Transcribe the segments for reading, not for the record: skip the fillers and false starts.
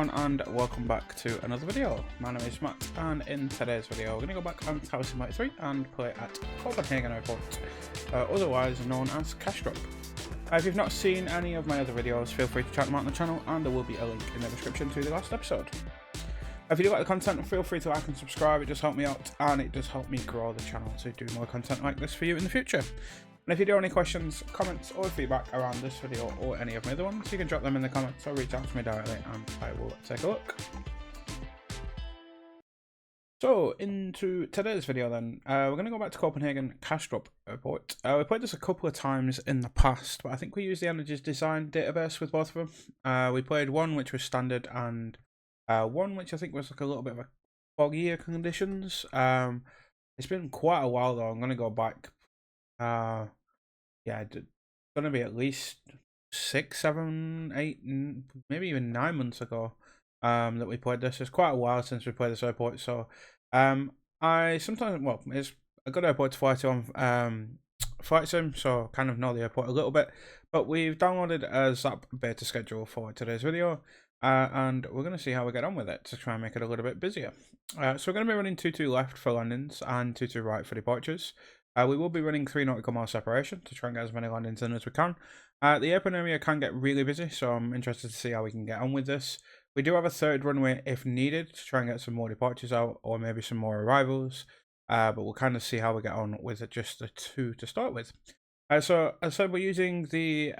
everyone, and welcome back to another video. My name is Matt, and in today's video we're going to go back on Tower Simulator 3 and play at Copenhagen Airport, otherwise known as Kastrup. If you've not seen any of my other videos, feel free to check them out on the channel, and there will be a link in the description to the last episode. If you do like the content, feel free to like and subscribe. It does help me out, and it does help me grow the channel to do more content like this for you in the future. And if you do have any questions, comments or feedback around this video or any of my other ones, you can drop them in the comments or reach out to me directly and I will take a look. So into today's video then, we're going to go back to Copenhagen Kastrup Airport. We played this a couple of times in the past, but I think we used the Energies Design database with both of them. We played one which was standard and one which I think was like a little bit of a foggier conditions. It's been quite a while though. I'm going to go back. Yeah, it's gonna be at least 6, 7, 8, maybe even 9 months ago that we played this. It's quite a while since we played this airport, so I sometimes, well, it's a good airport to fly to on flight sim, so kind of know the airport a little bit. But we've downloaded a ZAP beta schedule for today's video, and we're going to see how we get on with it to try and make it a little bit busier. So we're going to be running 2-2 left for landings and 2-2 right for departures. We will be running 3 nautical mile separation to try and get as many landings in as we can. The airport area can get really busy, so I'm interested to see how we can get on with this. We do have a third runway if needed to try and get some more departures out, or maybe some more arrivals. But we'll kind of see how we get on with it, just the 2 to start with. So as I said, we're using the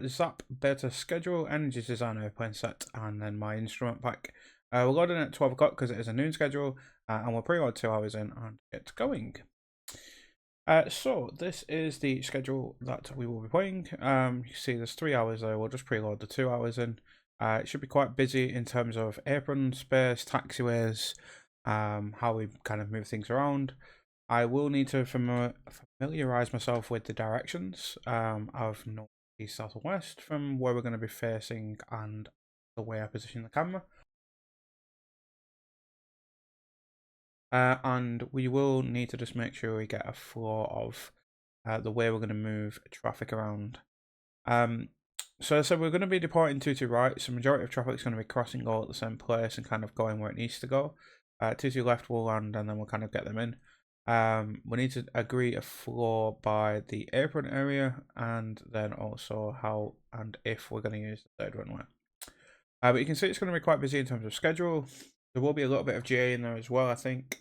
ZAP beta schedule, Energies Design airplane set, and then my instrument pack. We're loading at 12 o'clock because it is a noon schedule, and we'll pre-load 2 hours in and get going. So this is the schedule that we will be playing. You can see there's 3 hours there. We'll just preload the 2 hours in. It should be quite busy in terms of apron space, taxiways, how we kind of move things around. I will need to familiarize myself with the directions of north, east, south, and west from where we're going to be facing and the way I position the camera. And we will need to just make sure we get a flow of the way we're going to move traffic around. So as I said, we're going to be departing 2-2 right, so majority of traffic is going to be crossing all at the same place and kind of going where it needs to go. 2-2 left will land, and then we'll kind of get them in. We need to agree a flow by the apron area, and then also how and if we're going to use the third runway. But you can see it's going to be quite busy in terms of schedule. There will be a little bit of GA in there as well, I think.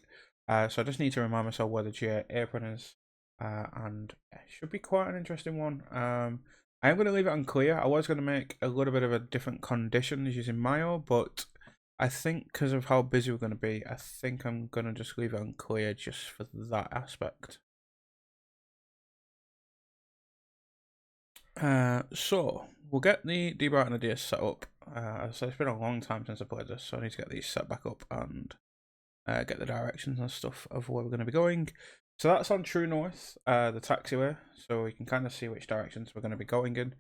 So I just need to remind myself where the GA apron is. And it should be quite an interesting one. I am going to leave it unclear. I was going to make a little bit of a different conditions using Mayo, but I think because of how busy we're going to be, I think I'm going to just leave it unclear just for that aspect. So we'll get the debright and the DS set up. So it's been a long time since I played this, so I need to get these set back up and get the directions and stuff of where we're going to be going. So that's on true north, the taxiway, so we can kind of see which directions we're going to be going in.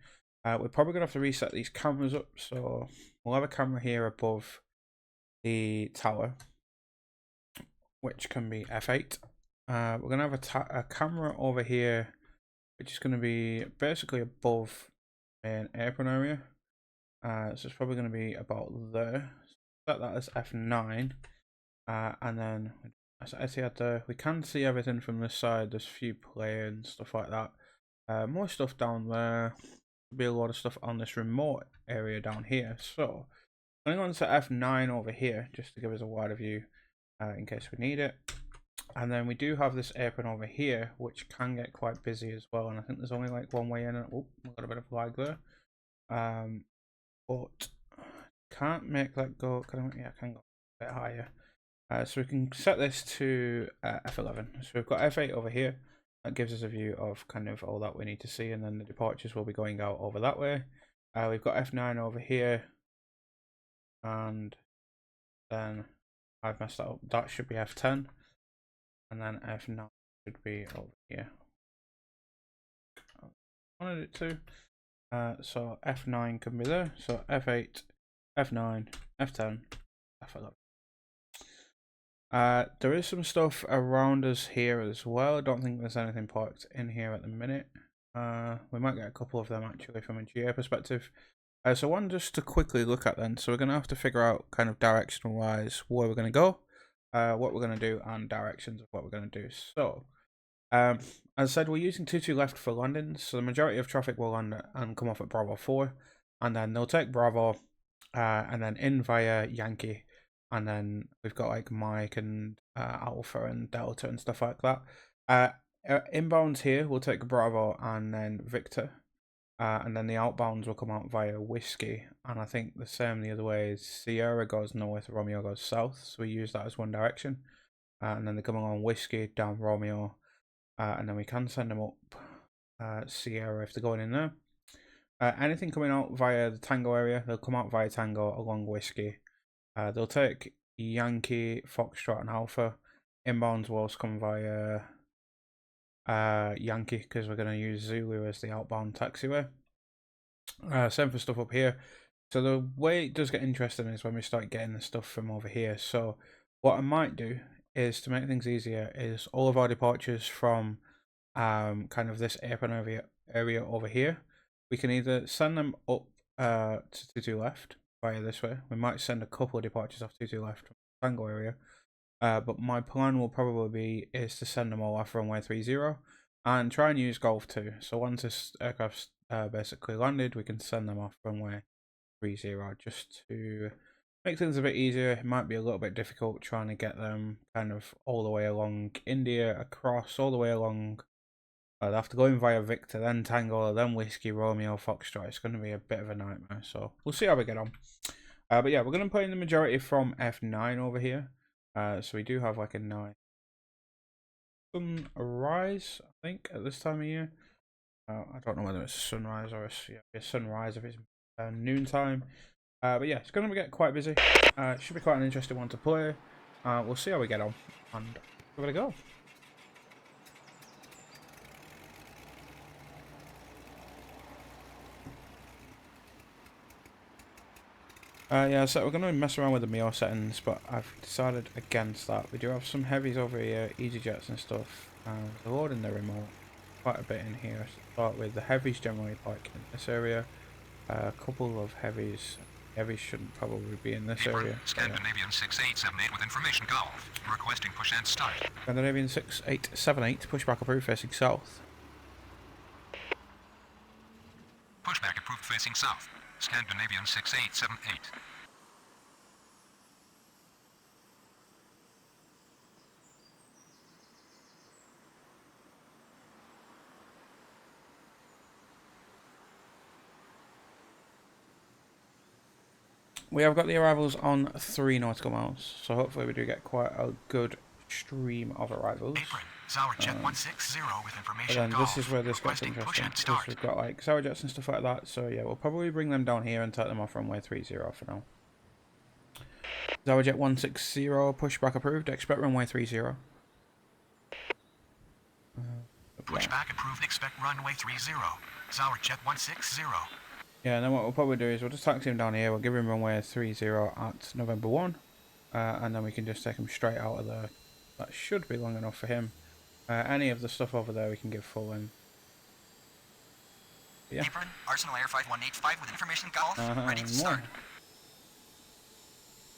We're probably going to have to reset these cameras up, so we'll have a camera here above the tower, which can be F8. We're going to have a camera over here, which is going to be basically above the main apron area. So it's probably going to be about there. Set that as F9, and then as I see out there, we can see everything from this side. There's a few planes, stuff like that. More stuff down there. There'll be a lot of stuff on this remote area down here. So I'm going to set F9 over here just to give us a wider view in case we need it. And then we do have this apron over here, which can get quite busy as well. And I think there's only like one way in. Oh, we've got a bit of lag there. But can't make that go. Yeah, I can go a bit higher. So we can set this to F11. So we've got F8 over here. That gives us a view of kind of all that we need to see, and then the departures will be going out over that way. We've got F9 over here, and then I've messed that up. That should be F10, and then F9 should be over here. I wanted it to. So F9 can be there. So F8, F9, F10, F11. There is some stuff around us here as well. I don't think there's anything parked in here at the minute. We might get a couple of them actually from a GA perspective. So one just to quickly look at then. So we're going to have to figure out kind of directional wise where we're going to go, what we're going to do, and directions of what we're going to do. So, as I said, we're using 2-2 left for London. So the majority of traffic will land and come off at Bravo 4. And then they'll take Bravo and then in via Yankee. And then we've got like Mike and Alpha and Delta and stuff like that. Inbounds here, we'll take Bravo and then Victor. And then the outbounds will come out via Whiskey, and I think the same the other way is Sierra goes north, Romeo goes south, so we use that as one direction. And then they come along Whiskey, down Romeo, and then we can send them up Sierra if they're going in there. Anything coming out via the Tango area, they'll come out via Tango along Whiskey. They'll take Yankee, Foxtrot, and Alpha. Inbounds will also come via Yankee because we're going to use Zulu as the outbound taxiway. Same for stuff up here. So the way it does get interesting is when we start getting the stuff from over here. So what I might do is, to make things easier, is all of our departures from kind of this apron area over here, we can either send them up to 2-2 left via this way. We might send a couple of departures off 2-2 left from the Tango area. But my plan will probably is to send them all off runway 30 and try and use Golf 2. So once this aircraft's basically landed, we can send them off runway 30 just to make things a bit easier. It might be a little bit difficult trying to get them kind of all the way along India, across, all the way along. They'll have to go in via Victor, then Tango, then Whiskey, Romeo, Foxtrot. It's going to be a bit of a nightmare. So we'll see how we get on. But yeah, we're going to put in the majority from F9 over here. So we do have like a nice sunrise, I think, at this time of year. I don't know whether it's a sunrise or a sunrise if it's noontime. But yeah, it's going to get quite busy. It should be quite an interesting one to play. We'll see how we get on, and we're going to go. Yeah, so we're going to mess around with the MEO settings, but I've decided against that. We do have some heavies over here, EasyJets and stuff. They're loading the remote quite a bit in here to start with. The heavies generally park in this area. A couple of heavies. Heavies shouldn't probably be in this area. Scandinavian 6878 with information Golf. Requesting push and start. Scandinavian 6878, pushback approved facing south. Pushback approved facing south. Scandinavian 6878. We have got the arrivals on 3 nautical miles, so hopefully we do get quite a good stream of arrivals. Jet 160 with information. And then this is where this gets interesting, because we've got like Jets and stuff like that. So yeah, we'll probably bring them down here and take them off runway 30 for now. Jet 160 pushback approved. Expect runway 30. Pushback approved. Expect runway 30. Jet 160. Yeah, and then what we'll probably do is we'll just taxi him down here. We'll give him runway 30 at November 1, and then we can just take him straight out of there. That should be long enough for him. Any of the stuff over there we can give full in. Yeah. Apron, Arsenal Air 5185 with information Golf. Ready to start.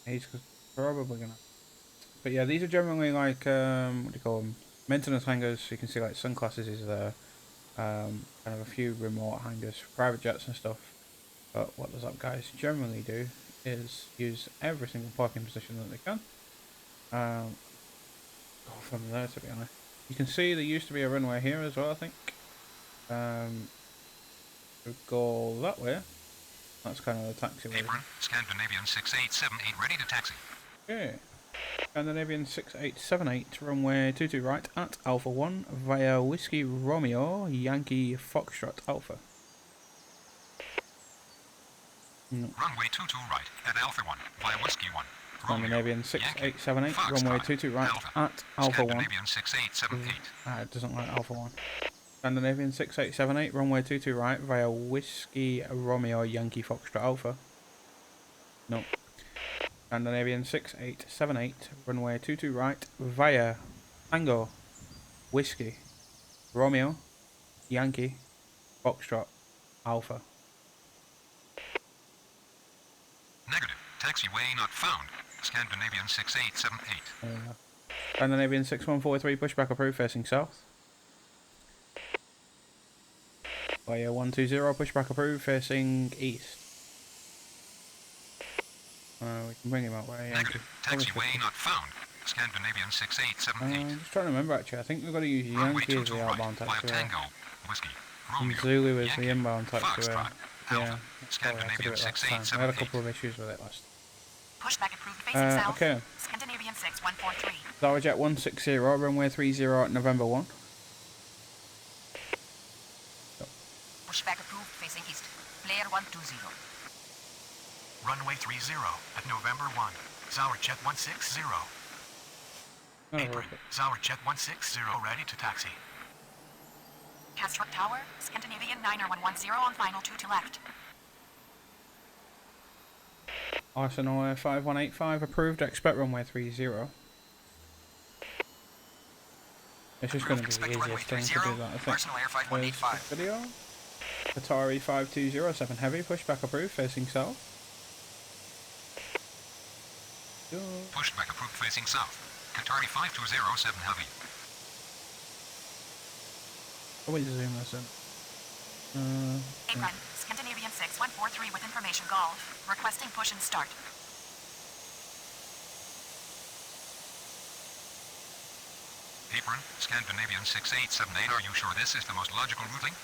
He's probably gonna. But yeah, these are generally like what do you call them? Maintenance hangars. So you can see like Sun Classes is there. Kind of a few remote hangars for private jets and stuff. But what those up guys generally do is use every single parking position that they can. Go from there, to be honest. You can see there used to be a runway here as well, I think. We'll go that way. That's kind of the taxiway. Apron, Scandinavian 6878 ready to taxi. Okay. Scandinavian 6878, runway 22 right at Alpha 1 via Whiskey Romeo, Yankee Foxtrot Alpha. No. Runway 22 right at Alpha 1 via Whiskey 1. Scandinavian 6878, runway 22 right at Alpha 1. Scandinavian 6878. It doesn't like Alpha 1. Scandinavian 6878, runway 22 right via Whiskey Romeo, Yankee Foxtrot Alpha. Nope. Scandinavian 6878, runway 22 right via Tango, Whiskey, Romeo, Yankee, Foxtrot, Alpha. Taxiway not found. Scandinavian 6878. Scandinavian 6143, pushback approved, facing south. Via 120, pushback approved, facing east. We can bring him out way. Negative. Taxiway not found. Scandinavian 6878. Just trying to remember actually. I think we've got to use Yankee as the outbound right. taxiway. Tango. Whiskey. And Romeo. Zulu is Yankee, the inbound taxiway. Foxtrot, Yeah, Alpha, that's probably how to do it last time. I had a couple of issues with it last. Pushback approved facing south. Okay. Scandinavian 6143. Towerjet 160, runway 30 at November 1. Pushback approved facing east. Player 120. Runway 30 at November 1. Towerjet 160. Apron. Towerjet 160 ready to taxi. Kastrup Tower, Scandinavian 9110 on final 2 to left. Arsenal 5185 approved, expect runway 30. It's just going to be the easiest thing to do that, I think. Arsenal Air 5185. Video. Atari 5207 heavy, pushback approved, facing south. Pushback approved facing south. Qatari 5207 heavy. Always zoom this in. Apron, Scandinavian 6143 with information golf. Requesting push and start. Apron, Scandinavian 6878. Are you sure this is the most logical routing?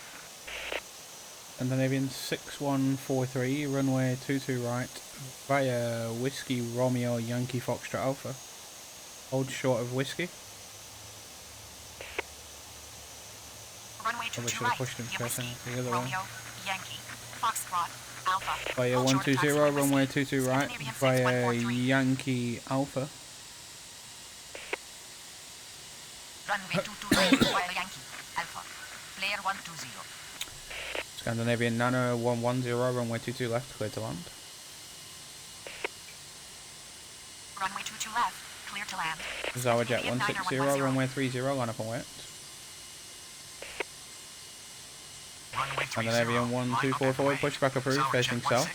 Scandinavian 6143, runway 22 right, via Whiskey Romeo Yankee Foxtrot Alpha. Hold short of Whiskey. Runway 22 right, via Whiskey, the other Romeo, Yankee, Foxtrot, Alpha. Via Hold short of 120, taxi, runway Whiskey, 22 right, Scandinavian via 6143. Yankee Alpha. Runway 22 right, via Yankee, Alpha. Player 120. Scandinavian Nano 110, runway 22 left, clear to land. Runway 22 left, clear to land. Towerjet Scandinavian 160, 9110. runway 30, line up and wait. Runway 30. Scandinavian 1244, pushback approved, facing south.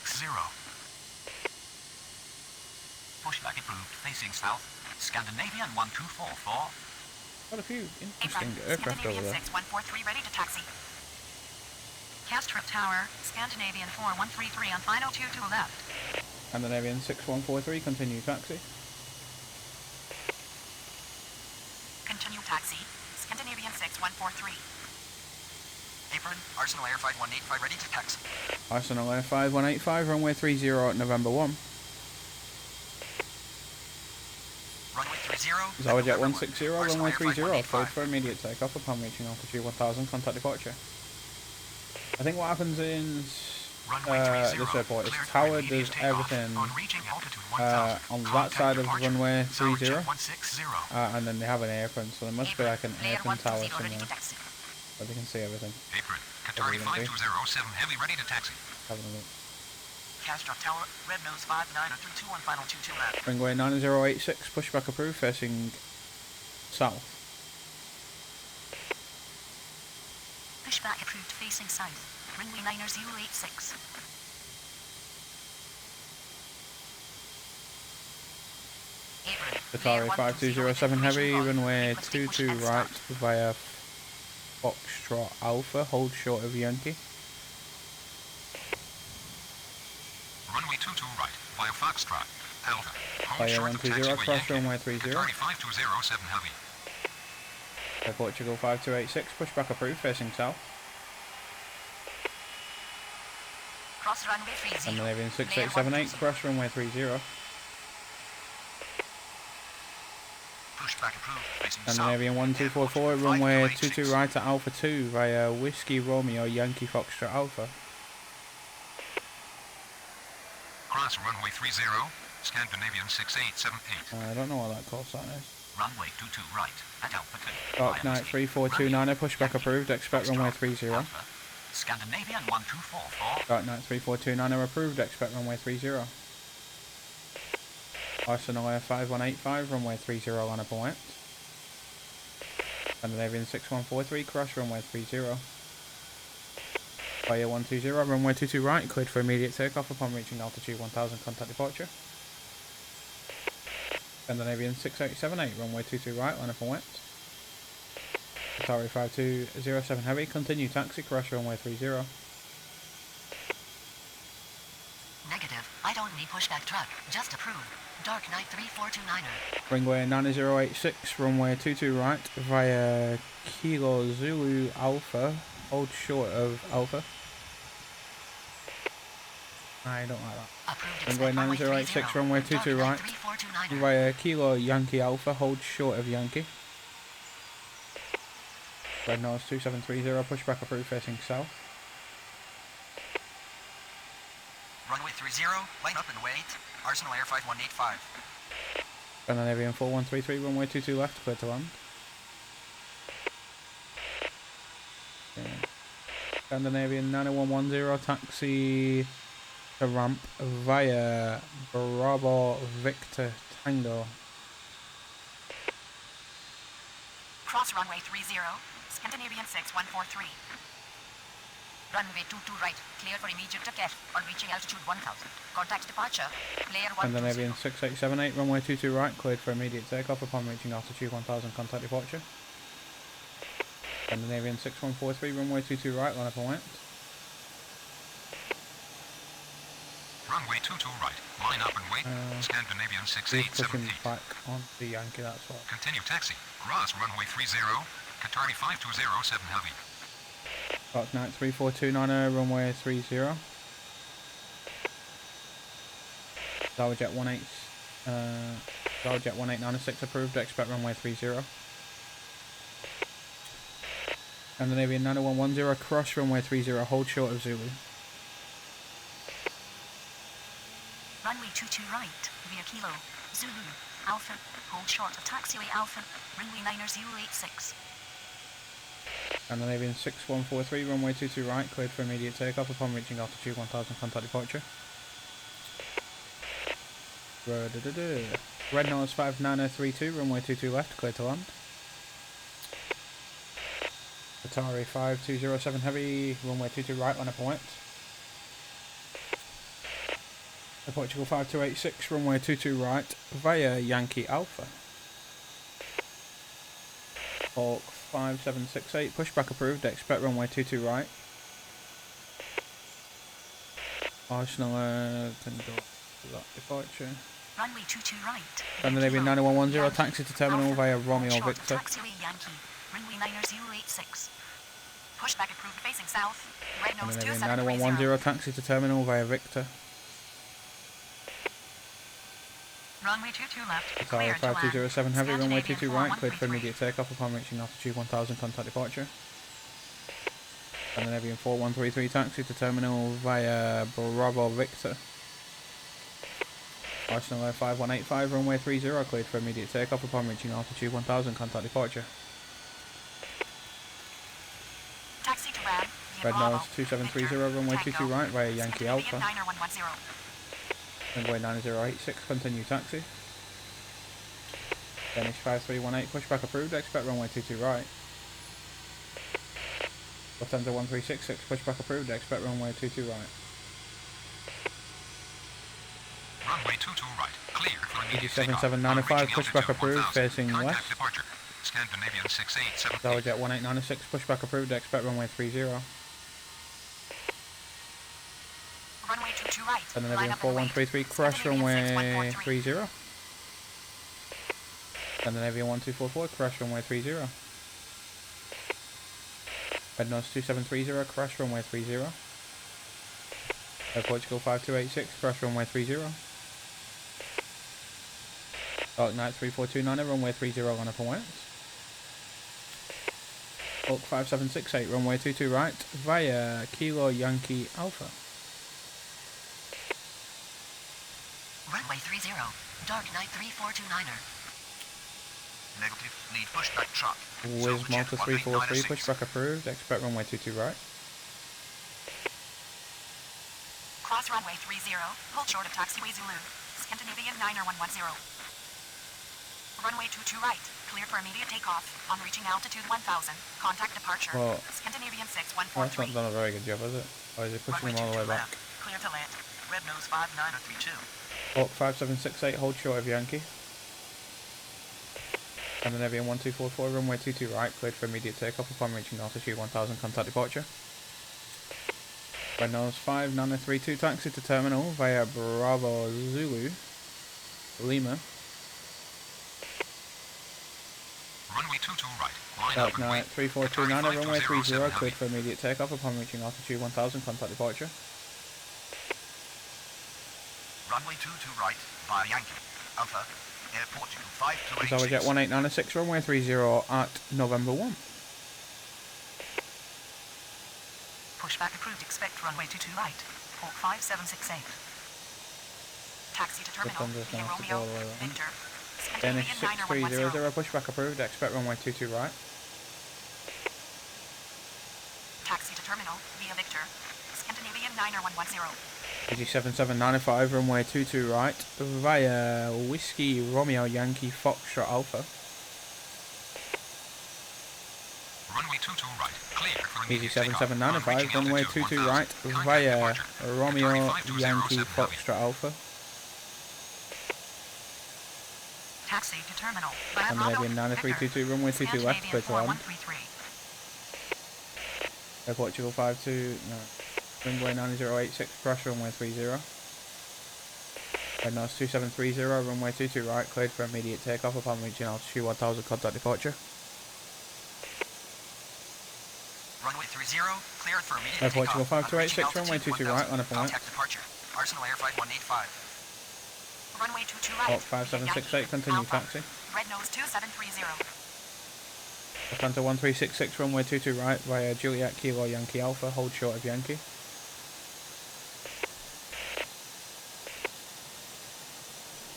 Pushback approved, facing south. Scandinavian 1244. Got a few Apron, interesting aircraft over Scandinavian there. 6143 ready to taxi. Kastrup Tower, Scandinavian 4133 on final 2 to left. Scandinavian 6143, continue taxi. Continue taxi. Scandinavian 6143. Apron, Arsenal Air 5185 ready to taxi. Arsenal Air 5185, runway 30 at November 1. Runway 30. Towerjet 160, runway 30, cleared for immediate takeoff upon reaching altitude 1000, contact departure. I think what happens in this airport is Tower does everything on that side of runway 30, and then they have an apron, so there must be like an apron tower somewhere where they can see everything. Apron, Qatari 5207 heavy ready to taxi. Having a look. Kastrup Tower, red nose 5932 on final 2 to left. Runway 9086, pushback approved, facing south. Pushback approved facing south. Runway 9086. Qatari 5207 heavy, runway 22 right via Foxtrot Alpha, hold short of Yankee. Runway 22 right, via Foxtrot, Alpha. Hold Via short of 120, taxiway cross Yankee. runway 30. Qatari 5207 heavy. By Portugal 5286, pushback approved, facing south. Cross runway 30. Scandinavian 6878, cross runway 30. Pushback approved, facing Scandinavian 1244, runway 22 right at Alpha 2 via Whiskey Romeo Yankee Foxtrot Alpha. Cross runway 30, Scandinavian 6878. I don't know what that call sign is. Runway 22 right at Alpha 2. Dark Knight 3429, pushback approved, expect runway 30. Alpha. Scandinavian 1244. Dark Knight 3429 approved, expect runway 30. Arsenal Air 5185, runway 30, line up and wait. Scandinavian 6143, cross runway 30. Via 120, runway 22 right, cleared for immediate takeoff upon reaching altitude 1000, contact departure. Scandinavian 6878, runway 22 right, line up and wet. Atari 5207 heavy, continue taxi, crash runway 30. Negative. I don't need pushback truck. Just approved. Dark Knight 3429er. Runway 9086, runway 22 right, via Kilo Zulu Alpha, hold short of Alpha. I don't like that. Approved. Runway 9086, runway 22 right, via Kilo Yankee Alpha, hold short of Yankee. Red nose 2730, pushback approved facing south. Runway 30, line up and wait. Arsenal Air 5185. Scandinavian 4133, runway 22 left, clear to land. Okay. Scandinavian 9110, taxi to ramp via Bravo Victor Tango. Cross runway 30. Scandinavian 6143. Runway 22 right. Clear for immediate takeoff on reaching altitude 1000. Contact departure. Layer 120. Scandinavian 6878, runway 22 right, cleared for immediate takeoff upon reaching altitude 1000, contact departure. Scandinavian 6143, runway 22 right, line up and wet. Runway 22 right. Line up and wait. Scandinavian Pushing 6878. back on the Yankee, that's what. Continue taxi. Cross runway 30. Qatari 5207 heavy. Dark Knight 34290, runway 30. Jet 1896 approved, expect runway 30. Scandinavian 9110, cross runway 30, hold short of Zulu. Runway 22 right. Via Kilo. Zulu. Alpha. Hold short of taxiway Alpha. Runway 9086. Scandinavian 6143, runway 22 right, cleared for immediate takeoff upon reaching altitude 1000, contact departure. Red nose 5932, runway 22 left, cleared to land. Atari 5207 heavy, runway 22 right, line up and wet. Portugal 5286, runway 22 right, via Yankee Alpha. Hawk 5768, pushback approved, expect runway 22 right. Arsenal can go to that departure. Runway 22 right. Scandinavian 9110, taxi to terminal via Romeo Hold short Victor. Taxiway Yankee. Runway 9086. Pushback approved facing south. Red nose Scandinavian 2730. 9110, taxi to terminal via Victor. Runway 22 left. Atari Clear to land. 5207 heavy, runway Scandinavian 22 right, cleared for 4133. immediate takeoff upon reaching altitude 1000, contact departure. Scandinavian 4133, taxi to terminal via Bravo Victor. Arsenal Air 5185, runway 30, cleared for immediate takeoff upon reaching altitude 1000, contact departure. Taxi to RAM. Red nose 2730, runway 22 right via Yankee Alpha. Runway 9086, continue taxi. Danish 5318, pushback approved, expect runway 22 right. Lufthansa 1366, pushback approved, expect runway 22 right. Runway 22 right. Clear for immediate 7795, pushback approved, facing Contact west. departure. Scandinavian 6878. Jet 1896, pushback approved, expect runway 30. Runway 22 right. Scandinavian 4133, crash runway 30. Scandinavian 1244, crash runway 30. Red nose 2730, crash runway 30. Air Portugal 5286, crash runway 30. Dark Knight 3429, runway 30, line up and wet. Hulk 5768, runway 22 right, via Kilo Yankee Alpha. Runway 30. Dark Knight 3429er. Negative. Need pushback truck. Wiz Malta 343, pushback approved, expect runway 22 right. Cross runway 30. Hold short of taxiway Zulu. Scandinavian 9110. Runway 22 right. Clear for immediate takeoff. On reaching altitude 1000. Contact departure. Well, Scandinavian that's 6143. not done a very good job, has it? Or is it pushing Runway them all the way 22 back? left. Clear to land. Red nose 5932. Hawk 5768, hold short of Yankee. Scandinavian 1244, runway 22 right, cleared for immediate takeoff upon reaching altitude 1000, contact departure. Red nose 5932, taxi to terminal via Bravo Zulu, Lima. Runway 22 right. Line Dark up and wait. Knight 3429, runway 30, cleared for immediate takeoff upon reaching altitude 1000, contact departure. Runway 22 right, via Yankee. Alpha, airport you 5286. Tower Jet 1896, runway 30 at November 1. Pushback approved. Expect runway 22 right. Port 5768. Taxi to terminal. Lufthansa's Via gonna have to go Romeo. all the way around. Victor. Danish Scandinavian 6300, 9310. pushback approved, expect runway 22 right. Taxi to terminal. Via Victor. Scandinavian 9110. Easy 7795, runway 22 right, via Whiskey Romeo Yankee Foxtrot Alpha. Runway 22 right. Clear for Easy immediate takeoff. On 7795, reaching runway altitude 22 1000, right, contact via departure. Romeo Qatari Yankee 5007 Foxtrot Alpha. Taxi to terminal. Via Scandinavian Bravo. 9322, runway 22 left, clear to land. 4133. Air Portugal 52, no. Runway 9086, crash runway 30. Red nose 2730, runway 22 right, cleared for immediate takeoff upon reaching altitude 1000, contact departure. Runway 30, cleared for immediate Air Portugal takeoff. 5286, runway 22 right, line up and Contact departure. Arsenal Air 5185. Runway 22 right. Port 5768, continue Alpha. taxi. Red nose 2730. Lufthansa 1366, runway 22 right, via Juliet Kilo Yankee Alpha, hold short of Yankee.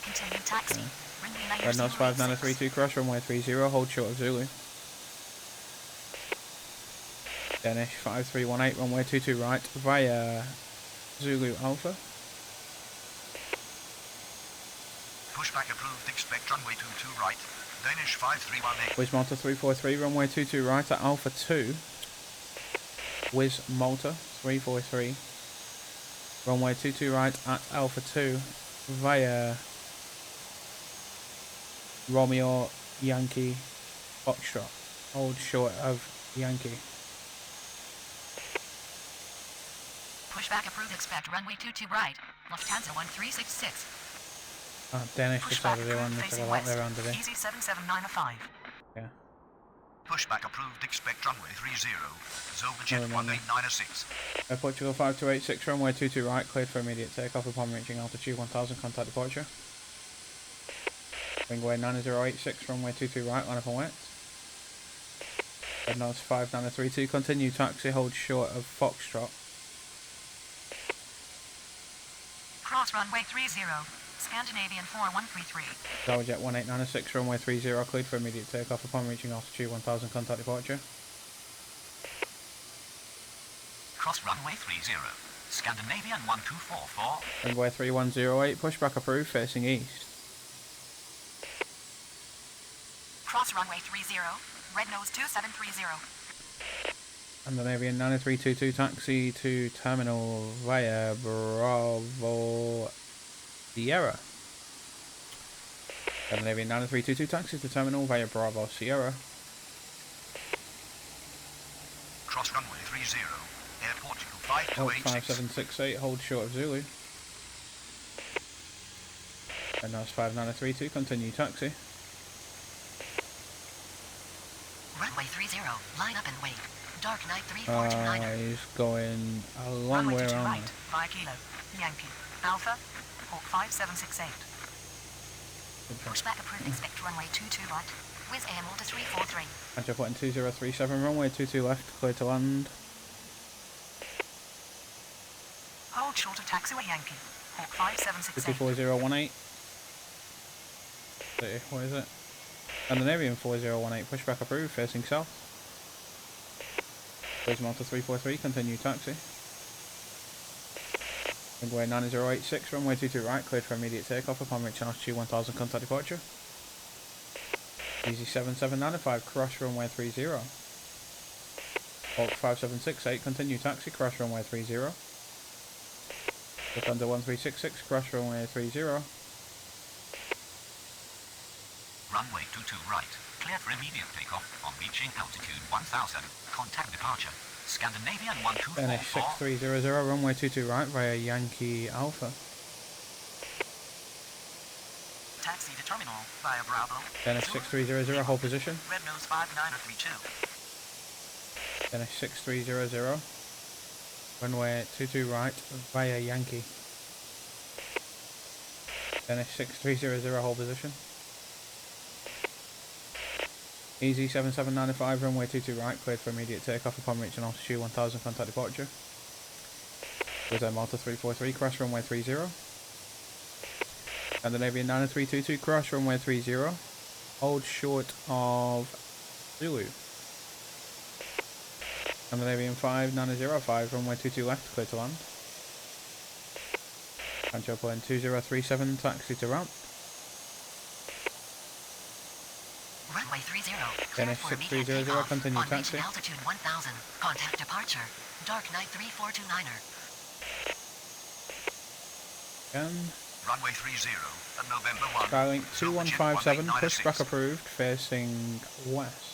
Continue taxi. Red nose 5932, crash runway 30, hold short of Zulu. Danish 5318, runway 22 right, via Zulu Alpha. Pushback approved. Expect runway 22 right. Danish 5318. Wiz Malta 343, runway 22 right at Alpha 2. Wiz Malta 343, runway 22 right at Alpha 2 via Romeo Yankee Foxtrot. Hold short of Yankee. Pushback approved. Expect runway 22 right. Lufthansa 1366. Danish decided they Pushback wanted approved. to Facing go out there west. under it. Easy 7795. Yeah. Pushback approved. Expect runway 30. Zova Jet No, no, no. 1896. Air Portugal 5286, runway 22 right, cleared for immediate takeoff upon reaching altitude 1000, contact departure. Wingway 9086, runway 22 right, line up and wet. Red nose 5932, continue taxi, hold short of Foxtrot. Cross runway 30. Scandinavian 4133. Tower Jet 1896, runway 30, cleared for immediate takeoff upon reaching altitude 1000, contact departure. Cross runway 30. Scandinavian 1244. Wingway 3108, pushback approved, facing east. Cross runway 30. Red nose 2730. Scandinavian 9322, taxi to terminal via Bravo Sierra. Scandinavian 9322, taxi to terminal via Bravo Sierra. Cross runway 30. Airport you Hold 5768, 5286. hold short of Zulu. And that's 5932, continue taxi. Runway 30. Line up and wait. Dark Knight 3429. He's going a long Runway way 22 around right. Via Kilo. Yankee. Alpha. Port 5768. there. Pushback approved. Expect runway 22 right. Wiz Air Malta 343. Anchor button 2037, runway 22 left, clear to land. Hold short of taxiway Yankee. Port 5768. 54018. What is it? Scandinavian 4018, pushback approved, facing south. Wiz Malta 343, continue taxi. Wingway 9086, runway 22 right, cleared for immediate takeoff upon reaching altitude 1000, contact departure. Easy 7795, cross runway 30. Hulk 5768, continue taxi, cross runway 30. Lufthansa 1366, cross runway 30. Runway 22 right. Clear for immediate takeoff on reaching altitude 1000. Contact departure. Scandinavian 124. Finish 6300, runway 22 right via Yankee Alpha. Taxi to terminal via Bravo. Finish 6300, hold position. Red nose 5932. Finish 6300, runway 22 right via Yankee. Finish 6300, hold position. Easy 7795, runway 22 right, cleared for immediate takeoff upon reaching altitude 1000, contact departure. With Malta 343, cross runway 30. Scandinavian 9322, cross runway 30. Hold short of Zulu. Scandinavian 5905, runway 22 left, clear to land. Control plane 2037, taxi to ramp. Runway 30. Finish 6300, continue on taxi. reaching altitude 1000. Contact departure. Dark Knight 3429er. Again. Runway 30 at November 1. Skylink Altitude 2157, 1896. pushback approved, facing west.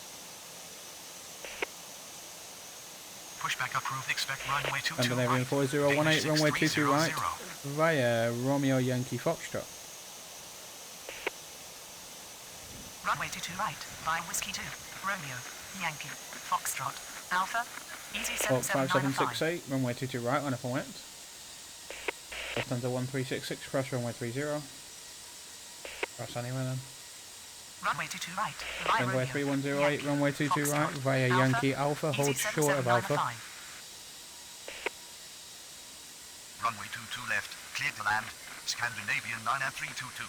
Pushback approved. Expect runway 22 Scandinavian right. 4018, runway 22 right, 6300. via Romeo Yankee Foxtrot. Runway 22 right. Via Whiskey 2. Romeo. Yankee. Foxtrot. Alpha. Easy Hawk 7795. 5768, runway 22 right, line up and west. Lufthansa 1366, cross runway 30. Cross anywhere then. Runway 22 right. Via Runway Romeo. 3108, Yankee, runway 22 right, Foxtrot, via Alpha, Yankee Alpha, hold Easy short of Alpha. 7795. Runway 22 left. Cleared to land. Scandinavian 99322.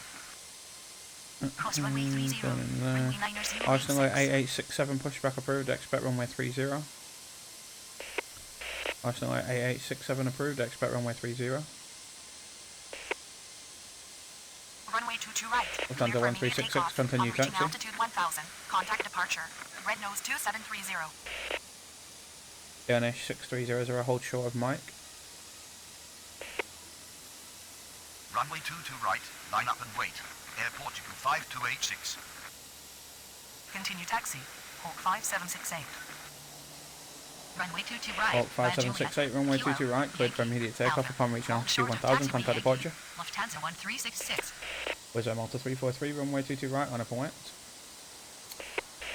Cross runway 30. Runway 90 Arsenal 8867, pushback approved, expect runway 30. Arsenal 8867 approved, expect runway 30. Runway 22 right. Lufthansa Clear for immediate 1366, takeoff. continue On reaching taxi. altitude 1000. Contact departure. Red nose 2730. Finish 6300, hold short of Mike. Runway 22 right. Line up and wait. Air Portugal 5286. Continue taxi. Hawk 5768. Runway 22 right. Hawk 5768, runway 22 right, cleared for immediate takeoff upon reaching altitude 1000, contact departure. Lufthansa 1366. Wizard Malta 343, runway 22 right, line up and west.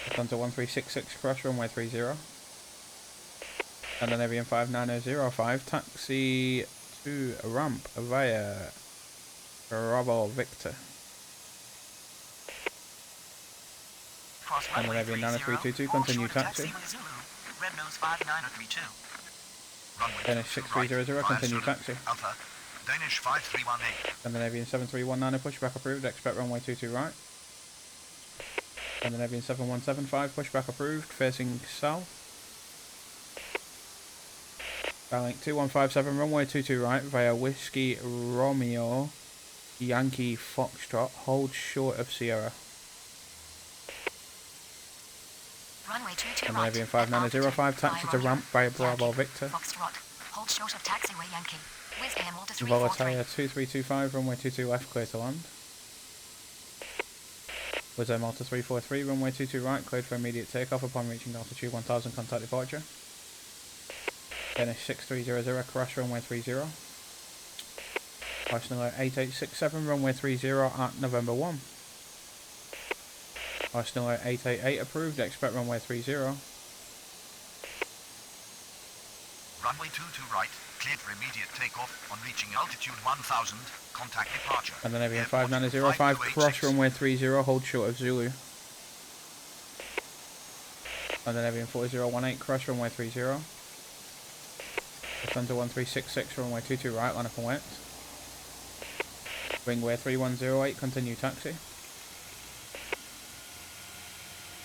Lufthansa 1366, cross runway 30. Scandinavian 5905, taxi to ramp via Bravo Victor. Cross runway Scandinavian 30. 9322, continue taxi. With Zulu. Red nose 5932. Runway Finish 6300, continue taxi. Alpha. Danish 5318. Scandinavian 7319, pushback approved, expect runway 22 right. Scandinavian 7175, pushback approved, facing south. Skylink 2157, runway 22 right, via Whiskey Romeo Yankee Foxtrot, hold short of Sierra. Runway 22 right. Scandinavian 5905, taxi to ramp via Bravo Yankee, Victor. Foxtrot. Hold short of taxiway Yankee. With AM Malta 343. Volatility 2325, runway 22 left, clear to land. Wizard Malta 343, runway 22 right, cleared for immediate takeoff upon reaching altitude 1000, contact departure. Finish 6300, crash runway 30. Arsenal 8867, runway 30 at November 1. Arsenal 888 approved, expect runway 30. Runway 22 right. Cleared for immediate takeoff on reaching altitude 1000. Contact departure. Scandinavian Air Portugal 5905, 5286. cross runway 30, hold short of Zulu. Scandinavian 4018, cross runway 30. Lufthansa 1366, runway 22 right, line up and west. Ringway 3108, continue taxi.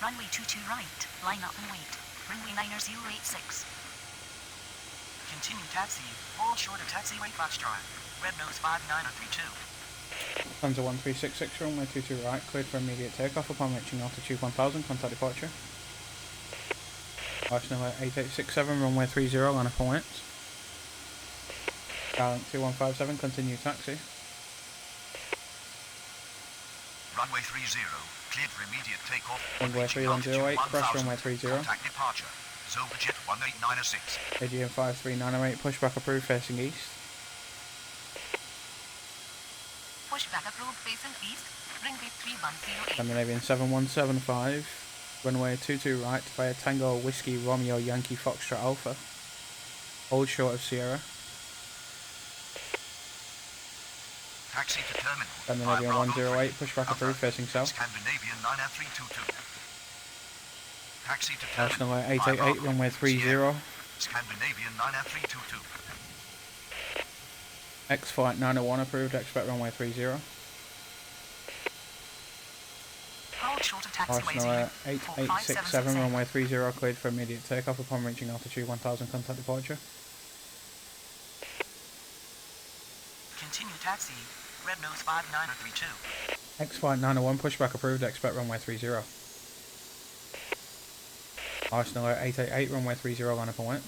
Runway 22 right. Line up and wait. Runway 9086. Continue taxi. Hold short of taxiway Foxtrot. Red nose 5932. Lufthansa 1366, runway 22 right, cleared for immediate takeoff upon reaching altitude 1000, contact departure. Arsenal 8867, runway 30, line up and west. Skylink 2157, continue taxi. Runway 30. Cleared for immediate takeoff on Runway reaching altitude 3108, crash 1000. runway 30. Contact departure. Zobajet 18906. AGM 5398, pushback approved, facing east. Pushback approved facing east. Runway 3108. Scandinavian 7175, runway 22 right via Tango Whiskey Romeo Yankee Foxtrot Alpha. Hold short of Sierra. Taxi to terminal. Scandinavian 108, pushback Alpha. approved, facing south. Scandinavian 99322. Taxi to terminal. Arsenal 888, runway 30. Scandinavian 99322. X flight 901 approved, expect runway 30. Hold short of taxiway Arsenal 0. 8867, runway 30, cleared for immediate takeoff upon reaching altitude 1000, contact departure. Continue taxi. Red nose 5932. X flight 901, pushback approved, expect runway 30. Arsenal 888, runway 30, line up and wet.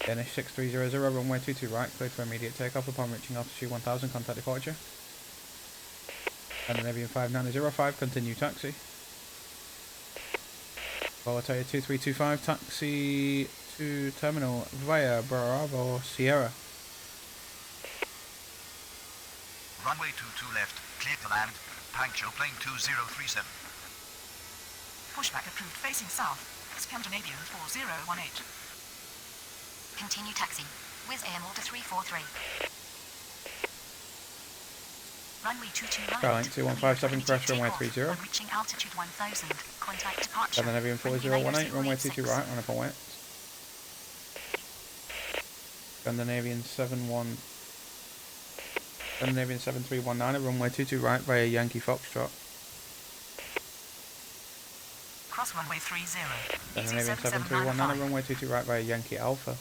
Danish 6300, runway 22 right, cleared for immediate takeoff upon reaching altitude 1000, contact departure. Scandinavian 5905, continue taxi. Volatility 2325, taxi to terminal via Bravo Sierra. Runway 22 left. Cleared to land. Punctual plane 2037. Pushback approved facing south. Scandinavian 4018. Continue taxi. Wizz Air Malta 343. Runway 22 right. Starlink 2157, crash runway 30. On reaching altitude 1000. Contact departure. Scandinavian 4018, runway 22 right, line up and wet. Scandinavian 7319, runway 22 right via Yankee Foxtrot. Cross runway 30. Scandinavian 7319, runway 22 right via Yankee Alpha.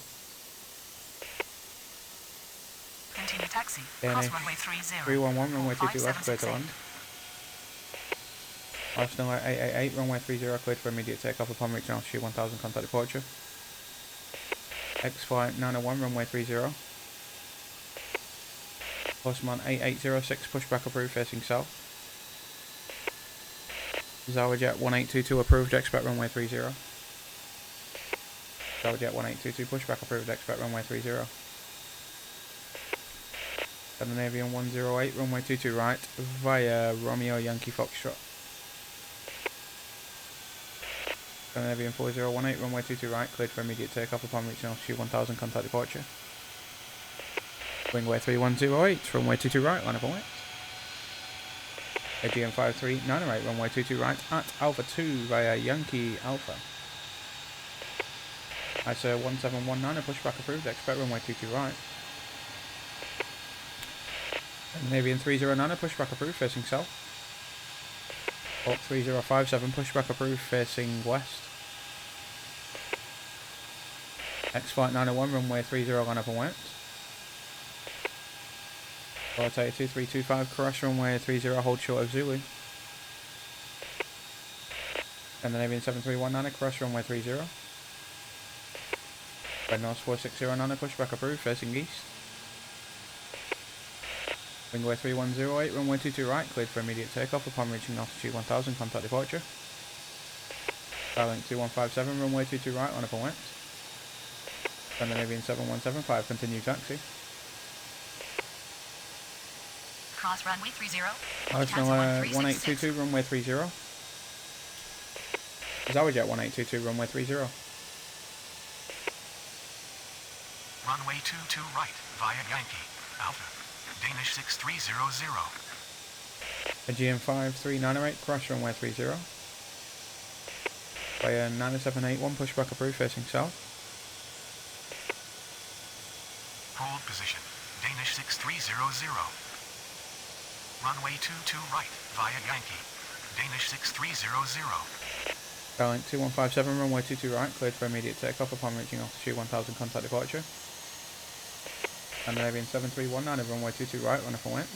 Continue taxi. Danish Cross runway 30. 311, runway 22 left, clear to land. Arsenal 888, runway 30, cleared for immediate takeoff upon reaching altitude 1000, contact departure. X flight 901, runway 30. Postman 8806, pushback approved, facing south. Zowajet 1822 approved, expect runway 30. Zowajet 1822, pushback approved, expect runway 30. Scandinavian 108, runway 22 right via Romeo Yankee Foxtrot. Scandinavian 4018, runway 22 right, cleared for immediate takeoff upon reaching altitude 1000, contact departure. Wingway 3108, runway 22 right, line up and wait. AGM 5398, runway 22 right at Alpha 2 via Yankee Alpha. ISO 1719, pushback approved, expect runway 22 right. Scandinavian 309, pushback approved, facing south. Hawk 3057, pushback approved, facing west. X flight 901, runway 30, line up and wet. Volatility 2325, crash runway 30, hold short of Zulu. Scandinavian 7319, crash runway 30. Red North 4609, pushback approved, facing east. Wingway 3108, runway 22 right, cleared for immediate takeoff upon reaching altitude 1000, contact departure. Starlink 2157, runway 22 right, line up and wet. Scandinavian 7175, continue taxi. Cross runway 30. Arsenal 1822, runway 30. Zowajet 1822, runway 30. Runway 22 right via Yankee. Alpha. Danish 6300. AGM 5398, crash runway 30. Via 9781, pushback approved, facing south. Hold position. Danish 6300. Runway 22 right via Yankee. Danish 6300. Starlink 2157, runway 22 right, cleared for immediate takeoff upon reaching altitude 1000, contact departure. Scandinavian 7319, runway 22 right, run up and wet.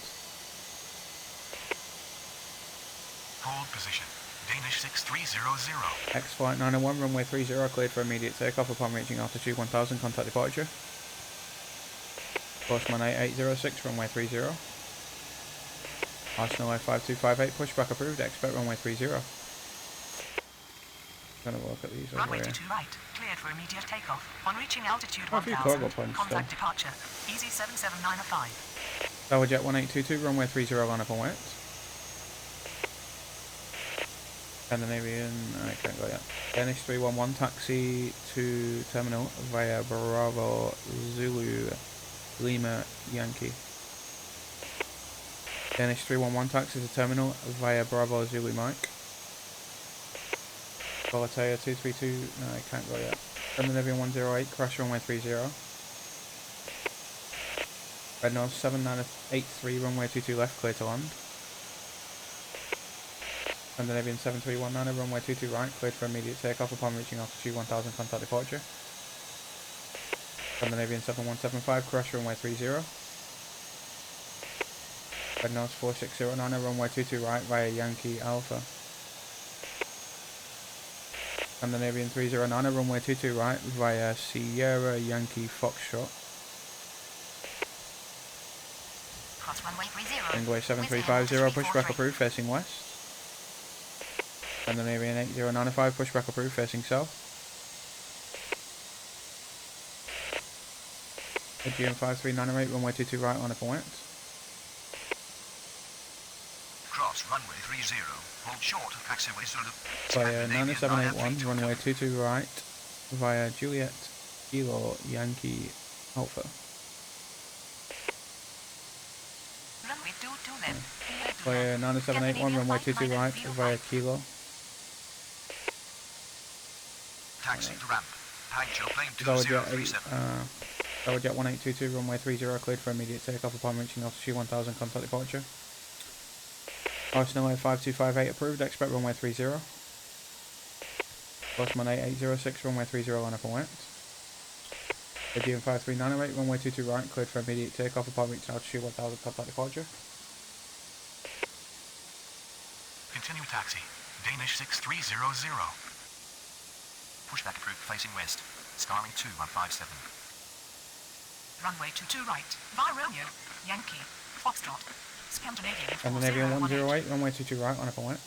Hold position. Danish 6300. X flight 901, runway 30, cleared for immediate takeoff upon reaching altitude 1000, contact departure. Postman 8806, runway 30. Arsenal 5258, pushback approved, expect runway 30. Gonna look at these over Runway here. 22 right, cleared for immediate takeoff. On reaching altitude Oh, a few 1000, cargo planes contact still. departure. Easy 77905. Tower jet 1822, runway 30, line up and wait. Scandinavian, I can't go yet. Danish 311, taxi to terminal via Bravo Zulu Lima Yankee. Danish 311, taxi to terminal via Bravo Zulu Mike. Volatea 232, no, I can't go yet. Scandinavian 108, crash runway 30. Red North 7983, runway 22 left, clear to land. Scandinavian 7319, runway 22 right, cleared for immediate takeoff upon reaching altitude 1000, contact departure. Scandinavian 7175, crash runway 30. Red North 4609, runway 22 right via Yankee Alpha. Scandinavian 309, runway 22 right via Sierra Yankee Foxtrot. Cross runway 30. Runway 7350, pushback approved, facing west. Scandinavian 8095, pushback approved, facing south. Aegean 5398, runway 22 right, line up and wait. Cross runway 30. Hold short. Taxiway Zulu. Via Scandinavian 9781, 9322. runway 22 right, via Juliet Kilo Yankee Alpha. Runway 22 left. Cleared to Via land. 9781, runway 22 right, via Kilo. Taxi to ramp. Puncture plane Tower jet 2037. Tower jet 1822, runway 30, cleared for immediate takeoff upon reaching altitude 1000, contact departure. Arsenal 5258 approved, expect runway 30. Bosman 8806, runway 30, line up and wait. Aegean 5398, runway 22 right, cleared for immediate takeoff upon reaching altitude 1000, contact departure. Continue taxi. Danish 6300. Pushback approved facing west. Starling 2157. Runway 22 right. Via Romeo. Yankee. Foxtrot. Scandinavian Scandinavian 4018. 108, runway 22 right, line up and wait.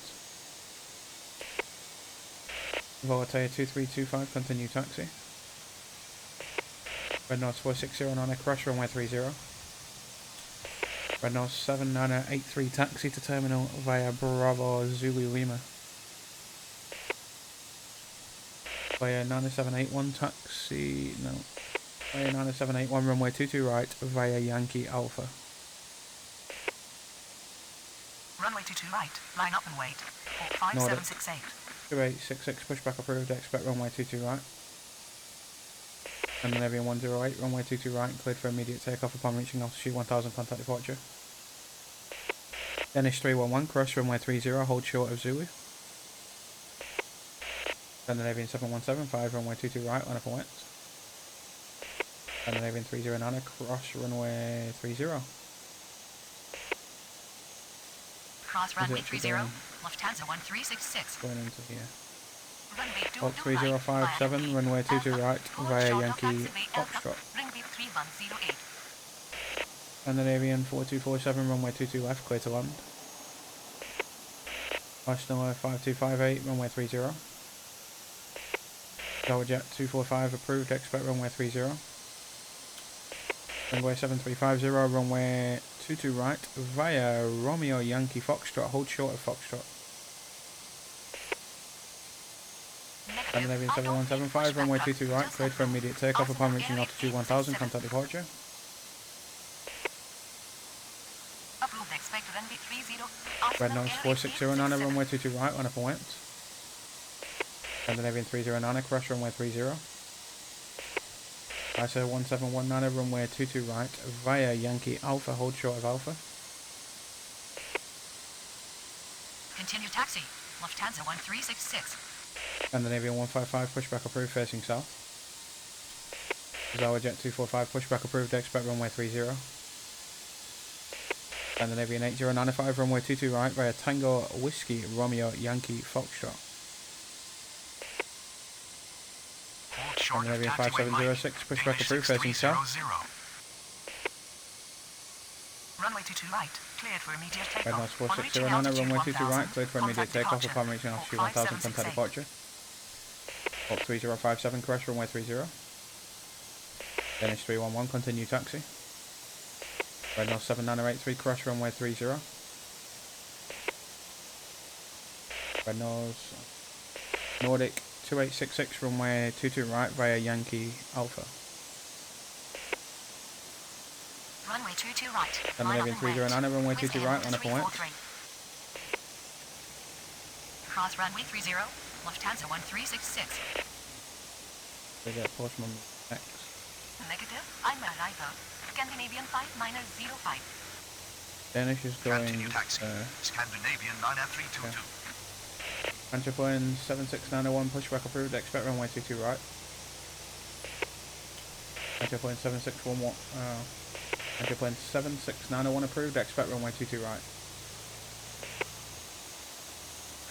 Volatea 2325, continue taxi. Red North 4609, crash runway 30. Red North 7983, taxi to terminal via Bravo Zulu Lima. Via 9781, taxi, no. Via 9781, runway 22 right, via Yankee Alpha. Runway 22 right. Line up and wait. Port 5768. 2866, pushback approved, expect runway 22 right. Scandinavian 108, runway 22 right, cleared for immediate takeoff upon reaching altitude 1000, contact departure. Danish 311, crush runway 30, hold short of Zulu. Scandinavian 7175, runway 22 right, line up and wait. Scandinavian 309, cross runway 30. Cross runway it 30. going? Lufthansa 1366. Going into here. Runway 22 Alt 3057, runway 22 right, via Yankee Foxtrot. Runway 3108. Scandinavian 4247, runway 22 left, clear to land. Arsenal 5258, runway 30. Tower jet 245 approved, expect runway 30. Runway 7350, runway 22 right, via Romeo Yankee Foxtrot, hold short of Foxtrot. Scandinavian 7175, runway 22 right, cleared for immediate takeoff upon reaching altitude 1000, contact departure. Approved. Expect runway 30. Red Nose 4609, runway 22 right, line up and wait. Scandinavian 309, crash runway 30. ISO 1719, runway 22 right, via Yankee Alpha, hold short of Alpha. Continue taxi. Lufthansa 1366. Scandinavian 155, pushback approved, facing south. Tower jet 245, pushback approved, expect runway 30. Scandinavian 8095, runway 22 right, via Tango Whiskey Romeo Yankee Foxtrot. Hold short of Scandinavian taxiway Mike. 5706, pushback Danish approved, facing south. 6300. Runway 22 right, cleared for immediate Red takeoff. nose On reaching 4609, altitude runway 22 right, 1000, cleared for immediate contact takeoff departure. upon reaching altitude Hawk 1000, contact 5768. departure. Hawk 3057, correct runway 30. Danish 311, continue taxi. Red nose 7983, correct runway 30. Red nose Nordic 2866, runway 22 right via Yankee Alpha. Runway 22 right. Scandinavian 309, runway 22 right, on up and went. Cross runway 30, Lufthansa 1366. We get Postman next. Negative, I'm arrival. Scandinavian 5-05. Danish is going Continue taxi. Scandinavian 9F322. French plane 76901, pushback approved, expect runway 22 right. French plane 7611, French plane 76901 approved, expect runway 22 right.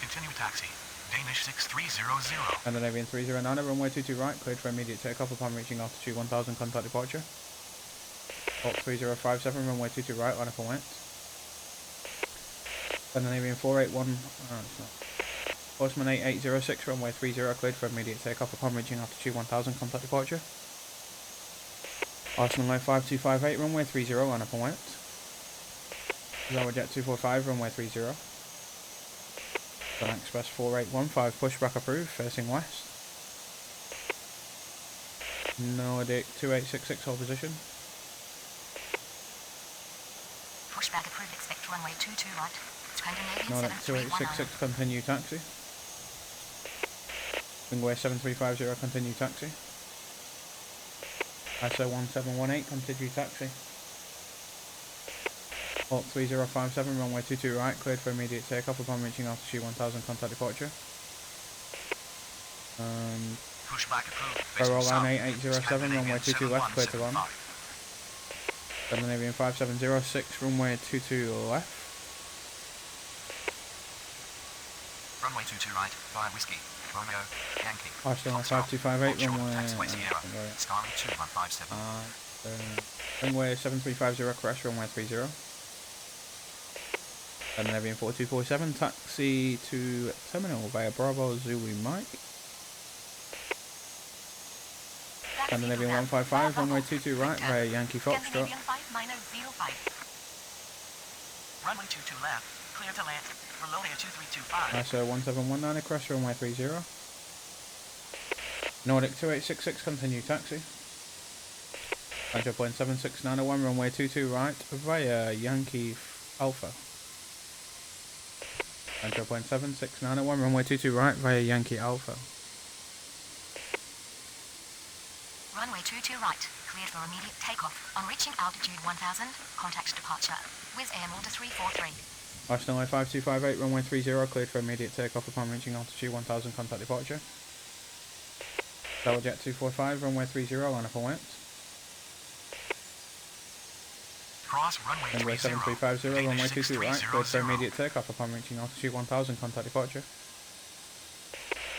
Continue taxi. Danish 6300. Scandinavian 309, runway 22 right, cleared for immediate takeoff upon reaching altitude 1000, contact departure. Hawk 3057, runway 22 right, line up and went. Scandinavian 481, it's not. Postman 8806, runway 30, cleared for immediate takeoff upon reaching altitude 1000, contact departure. Arsenal Line 5258, runway 30, line up and went. Lower Jet 245, runway 30. Sun Express 4815, pushback approved, facing west. Nordic 2866, hold position. Pushback approved, expect runway 22 right. Scandinavian Nordic 2866, continue taxi. Wingway 7350, continue taxi. ISO 1718, continue taxi. Hawk 3057, runway 22 right, cleared for immediate takeoff upon reaching altitude 1000, contact departure. Pushback approved. Parallel line 8807, runway 22 left, clear to run. Scandinavian 5706, runway 22 left. Runway 22 right, via Whiskey, Romeo, Yankee. Arsenal Foxtrot, 5258, Foxtrot, runway... taxiway Sierra, Scarlet 2157. Wingway 7350, crash runway 30. Scandinavian 4247, taxi to terminal via Bravo Zulu Mike. Scandinavian 155, runway 22 right via Yankee Foxtrot. Scandinavian 5-05. Runway 22 left, clear to land. Reloading at 2325. ISO 1719, across runway 30. Nordic 2866, continue taxi. French plane 76901, runway 22 right via Yankee Alpha. French plane 76901, runway 22 right via Yankee Alpha. Runway 22 right, cleared for immediate takeoff. On reaching altitude 1000, contact departure. Wizz Air order 343. Arsenal Line 5258, runway 30, cleared for immediate takeoff upon reaching altitude 1000, contact departure. Jet 245, runway 30, line up and went. Cross runway Runway 30. 7350, runway 22 right, cleared for 6300. immediate takeoff upon reaching altitude 1000, contact departure.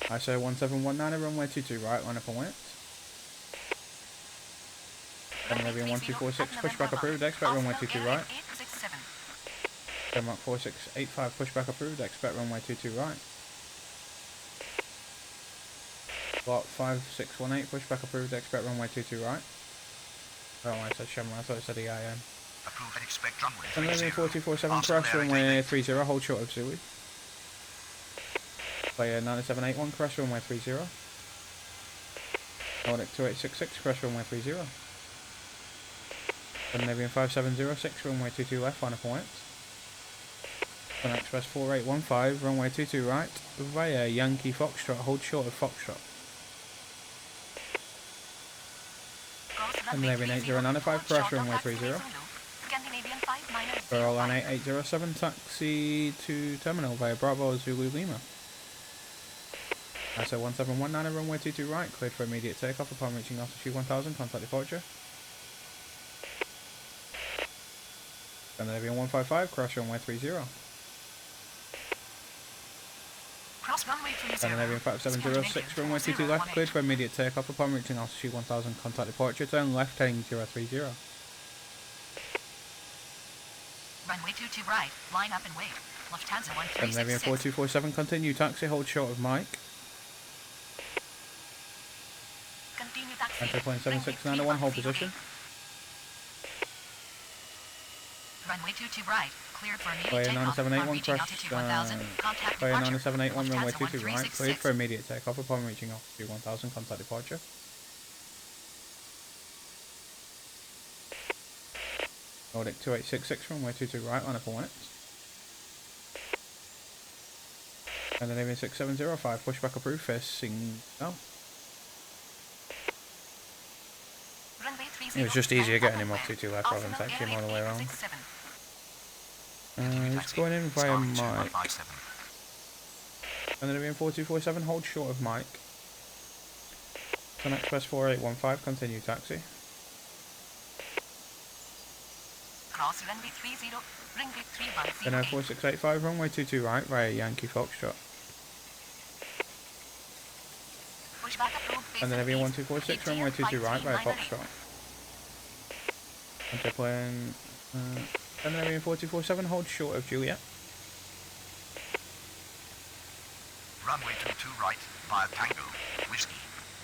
ISO 1719, runway 22 right, line up and went. Scandinavian 1246, pushback approved, expect runway 22 right. Denmark 4685, pushback approved, expect runway 22 right. Block 5618, pushback approved, expect runway 22 right. Oh, I said Shamrock, I thought it said EIN. Approved and expect runway 30. Scandinavian 4247, Arsenal crash Air runway 88. 30, hold short of Zooey. Player 9781, crash runway 30. Nordic 2866, crash runway 30. Scandinavian 5706, runway 22 left, line up and went. Sun Express 4815, runway 22 right, via Yankee Foxtrot, hold short of Foxtrot. Scandinavian 8095, crash runway 30. Scandinavian 5 Parallel line 8807, taxi to terminal via Bravo Zulu Lima. ISO 1719, runway 22 right, cleared for immediate takeoff upon reaching altitude 1000, contact departure. Scandinavian 155, crash runway 30. Cross runway 30. Scandinavian 5706, runway 22 left, cleared for immediate takeoff upon reaching altitude 1000, contact departure, turn left heading 030. Runway 22 right, line up and wait. Lufthansa Scandinavian 1366. 4247, continue taxi, hold short of Mike. Continue taxi. Enter plane Runway 7691, hold 3108. position. Runway 22 right, cleared for immediate Player takeoff. 9781, On reaching crash. altitude 1000, contact Player departure. 9781, runway Lufthansa 22 right, cleared 1366. for immediate takeoff upon reaching altitude 1000, contact departure. Nordic 2866, runway 22 right, line up and wet. Scandinavian 6705, pushback approved, facing south. Runway 30. It was just easier getting him off Runway. 22 left rather than Arsenal taking him Air all the way around. 867. He's going in via Starling Mike. 2157. Scandinavian 4247, hold short of Mike. Sun Express 4815, continue taxi. Cross runway 30. Runway 310. Then 4685, runway 22 right via Yankee Foxtrot. Pushback approved. Scandinavian 1246, runway 22 right via Foxtrot. Enter plane. Scandinavian 4247, hold short of Juliet. Runway 22 right via Tango, Whiskey,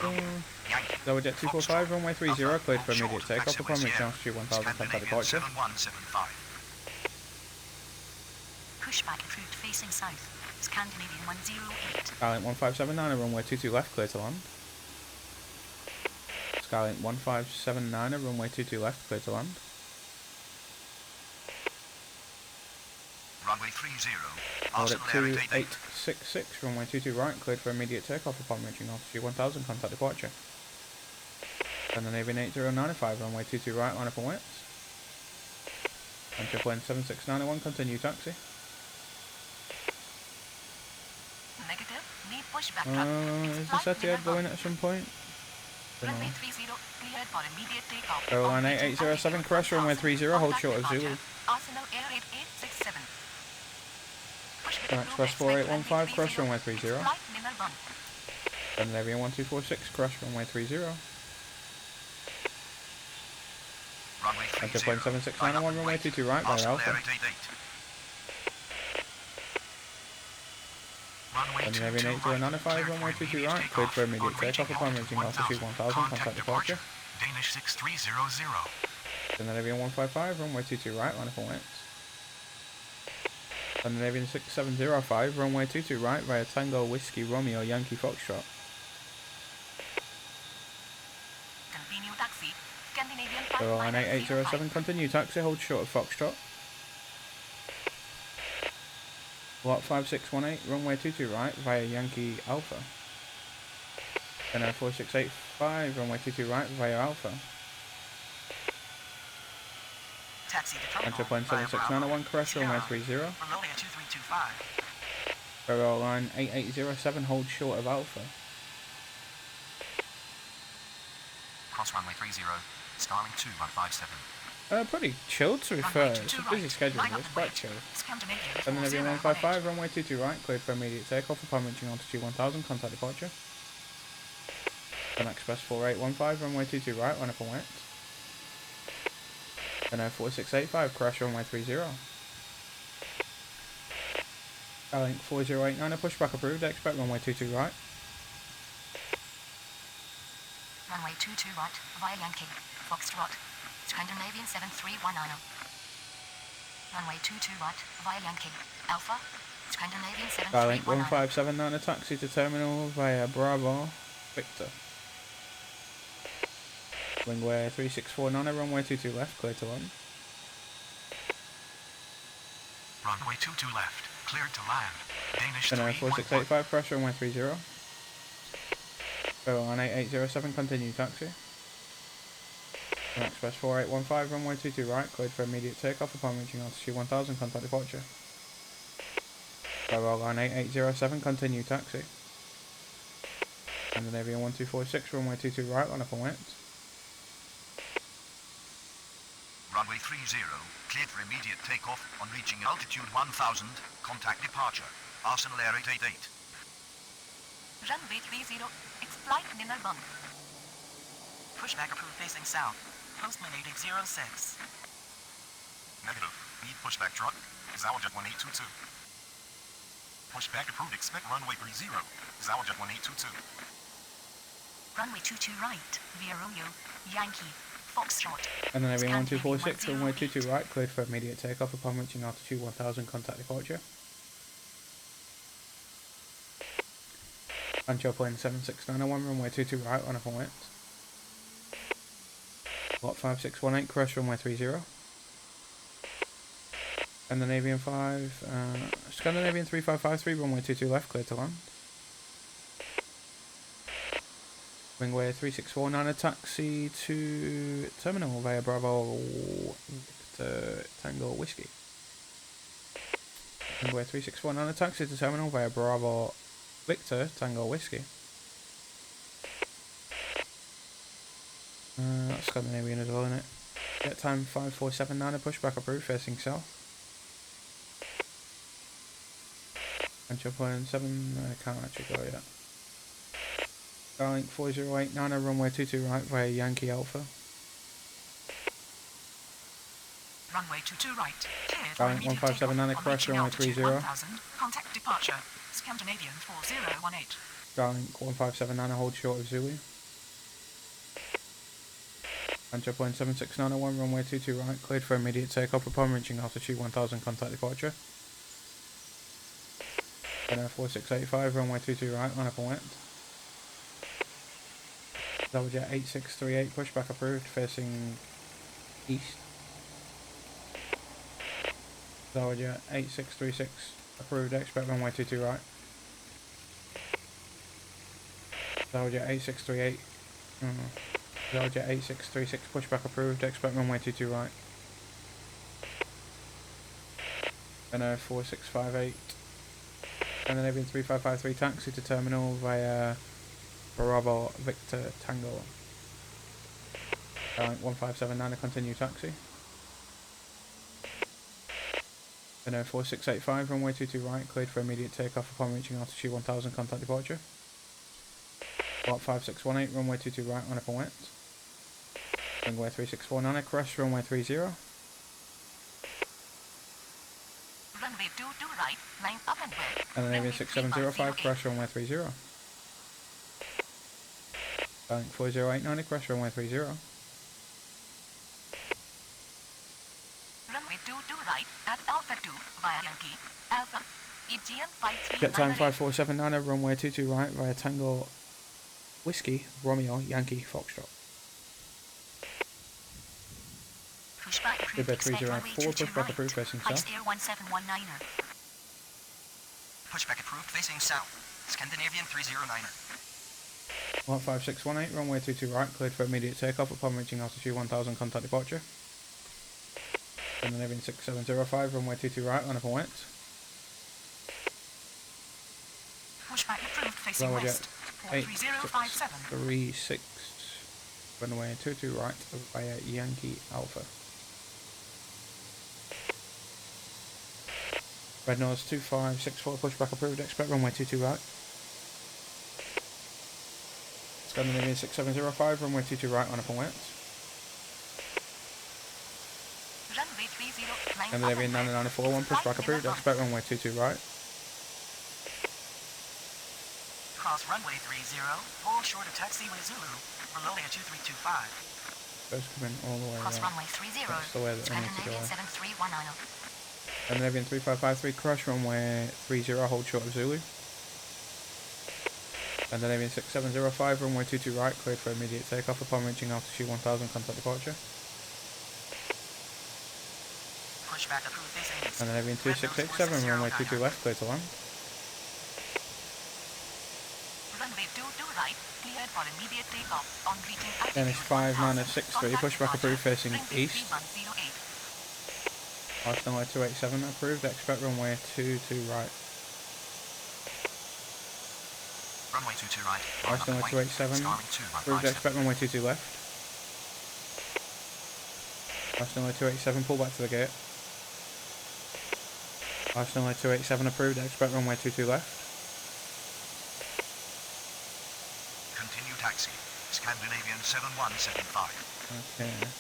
Romeo, Yankee. Lower jet 245, runway 30, Alpha, cleared for hold immediate short, takeoff taxi upon reaching Sierra, altitude 1000, contact Scandinavian departure. 7175. Pushback approved facing south. Scandinavian 108. Skylink 1579, runway 22 left, clear to land. Skylink 1579, runway 22 left, clear to land. Runway 30, Nordic Arsenal Air 88. 2866, runway 22 right, cleared for immediate takeoff upon reaching altitude 1000, contact departure. Scandinavian 8095, runway 22 right, line up and wait. Enter plane 7691, continue taxi. Negative. Need pushback. Is the Etihad going at some point? Runway 30. Cleared for immediate takeoff. Airline On reaching 8807, altitude crash runway 1000, 30, hold contact short of departure. Zulu. Arsenal Air 8867. Pushback Sun Express approved. 4815, crash Expect runway 30. Flight minimal bump. Scandinavian 1246, crash runway 30. Runway 30, Enter plane 7691, runway 22 right via Arsenal Alpha. Air 888. Runway Scandinavian 22 right, 8095, cleared runway for 22 immediate right, cleared for immediate on takeoff upon reaching altitude 1000, contact departure. Danish 6300. Scandinavian 155, runway 22 right, line up and wait. Scandinavian 6705, runway 22 right via Tango Whiskey Romeo Yankee Foxtrot. Continue taxi. Scandinavian Airline 5905. 8807, continue taxi, hold short of Foxtrot. Lot 5618, runway 22 right via Yankee Alpha. Then 4685, runway 22 right via Alpha. Taxi to Enter terminal. plane via 7691, crash runway 30. Romania 2325. Airline 8807, hold short of Alpha. Cross runway 30. Starling 2157. Pretty chilled to be fair. It's a busy schedule, but it's quite chilled. Scandinavian 155, runway 22 right, cleared for immediate takeoff upon reaching altitude 1000, contact departure. Sun Express 4815, runway 22 right, line up and wait. Then 4685, crash runway 30. Skylink 4089, a pushback approved, expect runway 22 right. Runway 22 right via Yankee. Foxtrot. Scandinavian 73190. Runway 22 right via Yankee. Alpha. Scandinavian Skylink 7319. 1579, a taxi to terminal via Bravo, Victor. Wingway 3649, runway 22 left, clear to land. Runway 22 left, cleared to land. Danish Then 311. 4685, crash runway 30. Airline 8807, continue taxi. Sun Express 4815, runway 22 right, cleared for immediate takeoff upon reaching altitude 1000, contact departure. Airline 8807, continue taxi. Scandinavian 1246, runway 22 right, line up and wait. Runway 30, cleared for immediate takeoff on reaching altitude 1000, contact departure. Arsenal Air 888. Runway 30. Flight minimal bump. Pushback approved facing south. Postman 8806. Negative. Need pushback truck. Zawajet 1822. Pushback approved. Expect runway 30. Zawajet 1822. Runway 22 right, via Romeo, Yankee, Foxtrot. And then Avian 1246, Scandinavian runway 108. 22 right, cleared for immediate takeoff upon reaching altitude 1000, contact departure. Ancho plane 76901, runway 22 right on a point. Lot 5618, crush runway 30. Scandinavian 3553, runway 22 left, cleared to land. Wingway 3649, a taxi to terminal via Bravo Victor Tango Whiskey. Wingway 3649, a taxi to terminal via Bravo Victor Tango Whiskey. That's Scandinavian as well, isn't it? Jet time 5479, a pushback approved, facing south. Ancho plane 7, can't actually go yet. Starlink 4089, a runway 22 right via Yankee Alpha. Runway 22 right, cleared for Starlink immediate 1579, a takeoff on crush reaching runway altitude 30. 1000, contact departure, Scandinavian 4018. Starlink 1579, a hold short of Zulu. Ancho plane 76901, runway 22 right, cleared for immediate takeoff upon reaching altitude 1000, contact departure. Air 4685, runway 22 right, line up and wet. Jet 8638, pushback approved, facing east. Jet 8636, approved, expect runway 22 right. Jet 8638, Jet 8636, pushback approved, expect runway 22 right. Air 4658. Scandinavian 3553, taxi to terminal via Bravo Victor Tango. 1579, a continue taxi. Air 4685, runway 22 right, cleared for immediate takeoff upon reaching altitude 1000, contact departure. Lot 5618, runway 22 right, on up and wet. Wingway 3649, crash runway 30. Runway 22 right, line up and wet. And then Avian 6705, crash runway 30. Starlink 4089, crash runway 30. Runway 22 right, at Alpha 2, via Yankee, Alpha, Aegean 5398. Jet time 5479, runway 22 right via Tango Whiskey, Romeo, Yankee, Foxtrot. Pushback approved, Goodbye expect runway 3004, 22 pushback right. approved, facing Flight south. Air 1719er. Pushback approved. Facing south. Scandinavian 309er. Lot 5618, runway 22 right, cleared for immediate takeoff upon reaching altitude 1000, contact departure. Scandinavian 6705, runway 22 right, on up and wet. Pushback approved, facing Jet west. 3057. 8636, runway 22 right via Yankee Alpha. Red Nose 2564, pushback approved, expect runway 22 right. Scandinavian 6705, runway 22 right, on up and wet. Runway 30, line Scandinavian up and wet. 9941, pushback approved, expect runway 22 right. Cross runway 30. Hold short of taxiway Zulu. Below air 2325. First come in all the way Cross around. runway 30. That's the way that I need to go. Scandinavian 7319. Scandinavian 3553, crush runway 30, hold short of Zulu. Scandinavian 6705, runway 22 right, cleared for immediate takeoff upon reaching altitude 1000, contact departure. Pushback approved. Facing east. Scandinavian 2687, runway 22 left, clear to land. Runway 22 right, cleared for immediate takeoff on reaching altitude Dennis 5963, pushback approved, facing east. 3108. Arsenal 287, approved, expect runway 22 right. Runway 22 right. Arsenal 287, approved, expect runway 22 left. Arsenal 287, pull back to the gate. Arsenal 287, approved, expect runway 22 left. Continue taxi. Scandinavian 7175. Okay.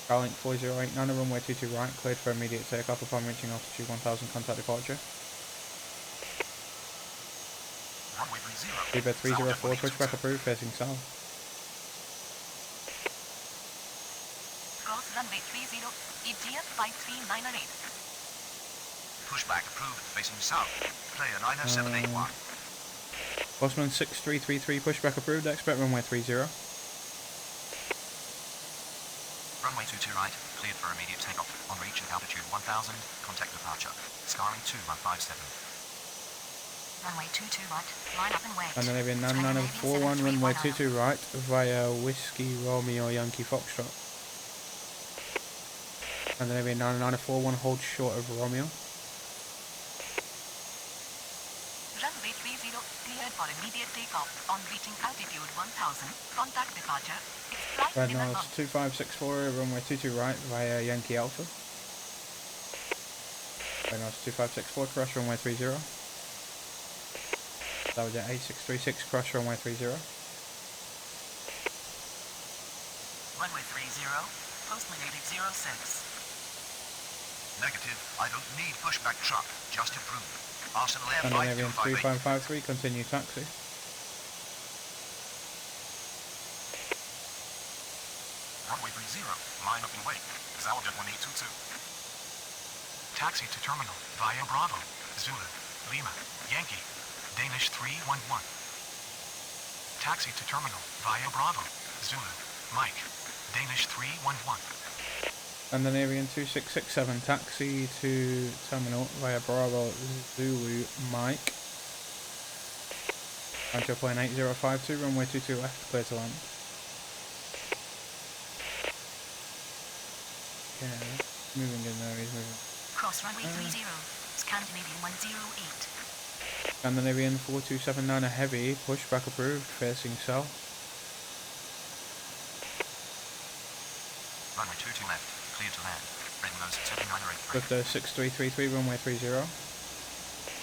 Starlink 4089, runway 22 right, cleared for immediate takeoff upon reaching altitude 1000, contact departure. Runway 30. Seabed 304, pushback approved, facing south. Cross runway 30, ETA 53998. Pushback approved, facing south. Clear 90781. Postman 6333, pushback approved, expect runway 30. Runway 22 right, cleared for immediate takeoff. On reaching altitude 1000, contact departure. Scaling 2157. Runway 22 right, line up and wait. Scandinavian 9941, runway 22 right, via Whiskey Romeo Yankee Foxtrot. Scandinavian 9941, hold short of Romeo. Runway 30, cleared for immediate takeoff. On reaching altitude 1000, contact departure. It's flight Red minimum. Nose 2564, runway 22 right, via Yankee Alpha. Red Nose 2564, cross runway 30. That was at 8636, cross runway 30. Runway 30, Postman 8806. Negative. I don't need pushback truck. Just approved. Arsenal Air Scandinavian 5258. 3553, continue taxi. Runway 30, line up and wait. Zaljet 1822. Taxi to terminal via Bravo, Zulu, Lima, Yankee, Danish 311. Taxi to terminal via Bravo, Zulu, Mike, Danish 311. Scandinavian 2667, taxi to terminal via Bravo Zulu Mike. Onto plane 8052, runway 22 left, clear to land. Yeah, moving in there, he's moving. Cross runway 30, Scandinavian 108. Scandinavian 4279, a heavy, pushback approved, facing south. Runway 22 left, cleared to land. Red nose 7983. With the 6333, runway 30.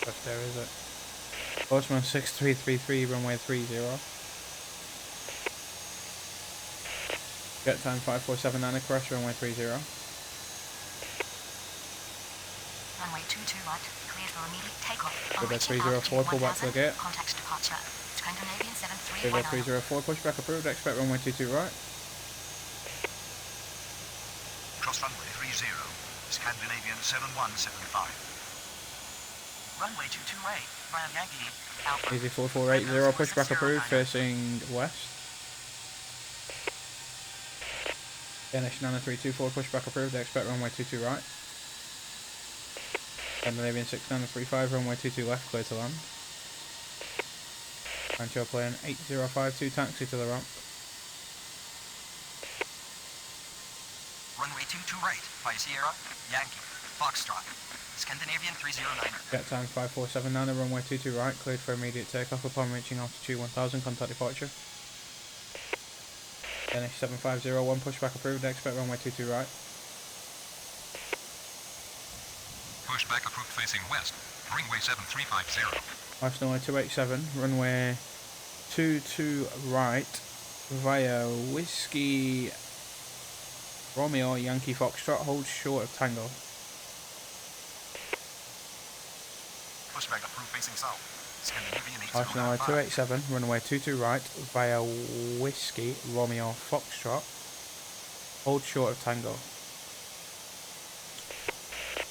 Left there, is it? Postman 6333, runway 30. Jet time 5479, crash runway 30. Runway 22 right, cleared for immediate takeoff. On With the reaching 304, altitude pull back to the 1000, gate. contact departure. Scandinavian With 7310. 304, pushback approved, expect runway 22 right. Cross runway 30. Scandinavian 7175. Runway 22 right, via Yankee, Alpha. Easy 4480, pushback approved, facing west. Danish 9324, pushback approved, expect runway 22 right. Scandinavian 6935, runway 22 left, clear to land. Control plane 8052, taxi to the ramp. Runway 22 right, via Sierra, Yankee, Foxtrot. Scandinavian 309er. Jet time 5479, runway 22 right, cleared for immediate takeoff upon reaching altitude 1000, contact departure. Danish 7501, pushback approved, expect runway 22 right. Pushback approved facing west. Ringway 7350. Arsenal 287, runway 22 right, via Whiskey Romeo Yankee Foxtrot, hold short of Tango. Pushback approved facing south. Scandinavian Arsenal 8095. 287, runway 22 right, via Whiskey Romeo Foxtrot, hold short of Tango.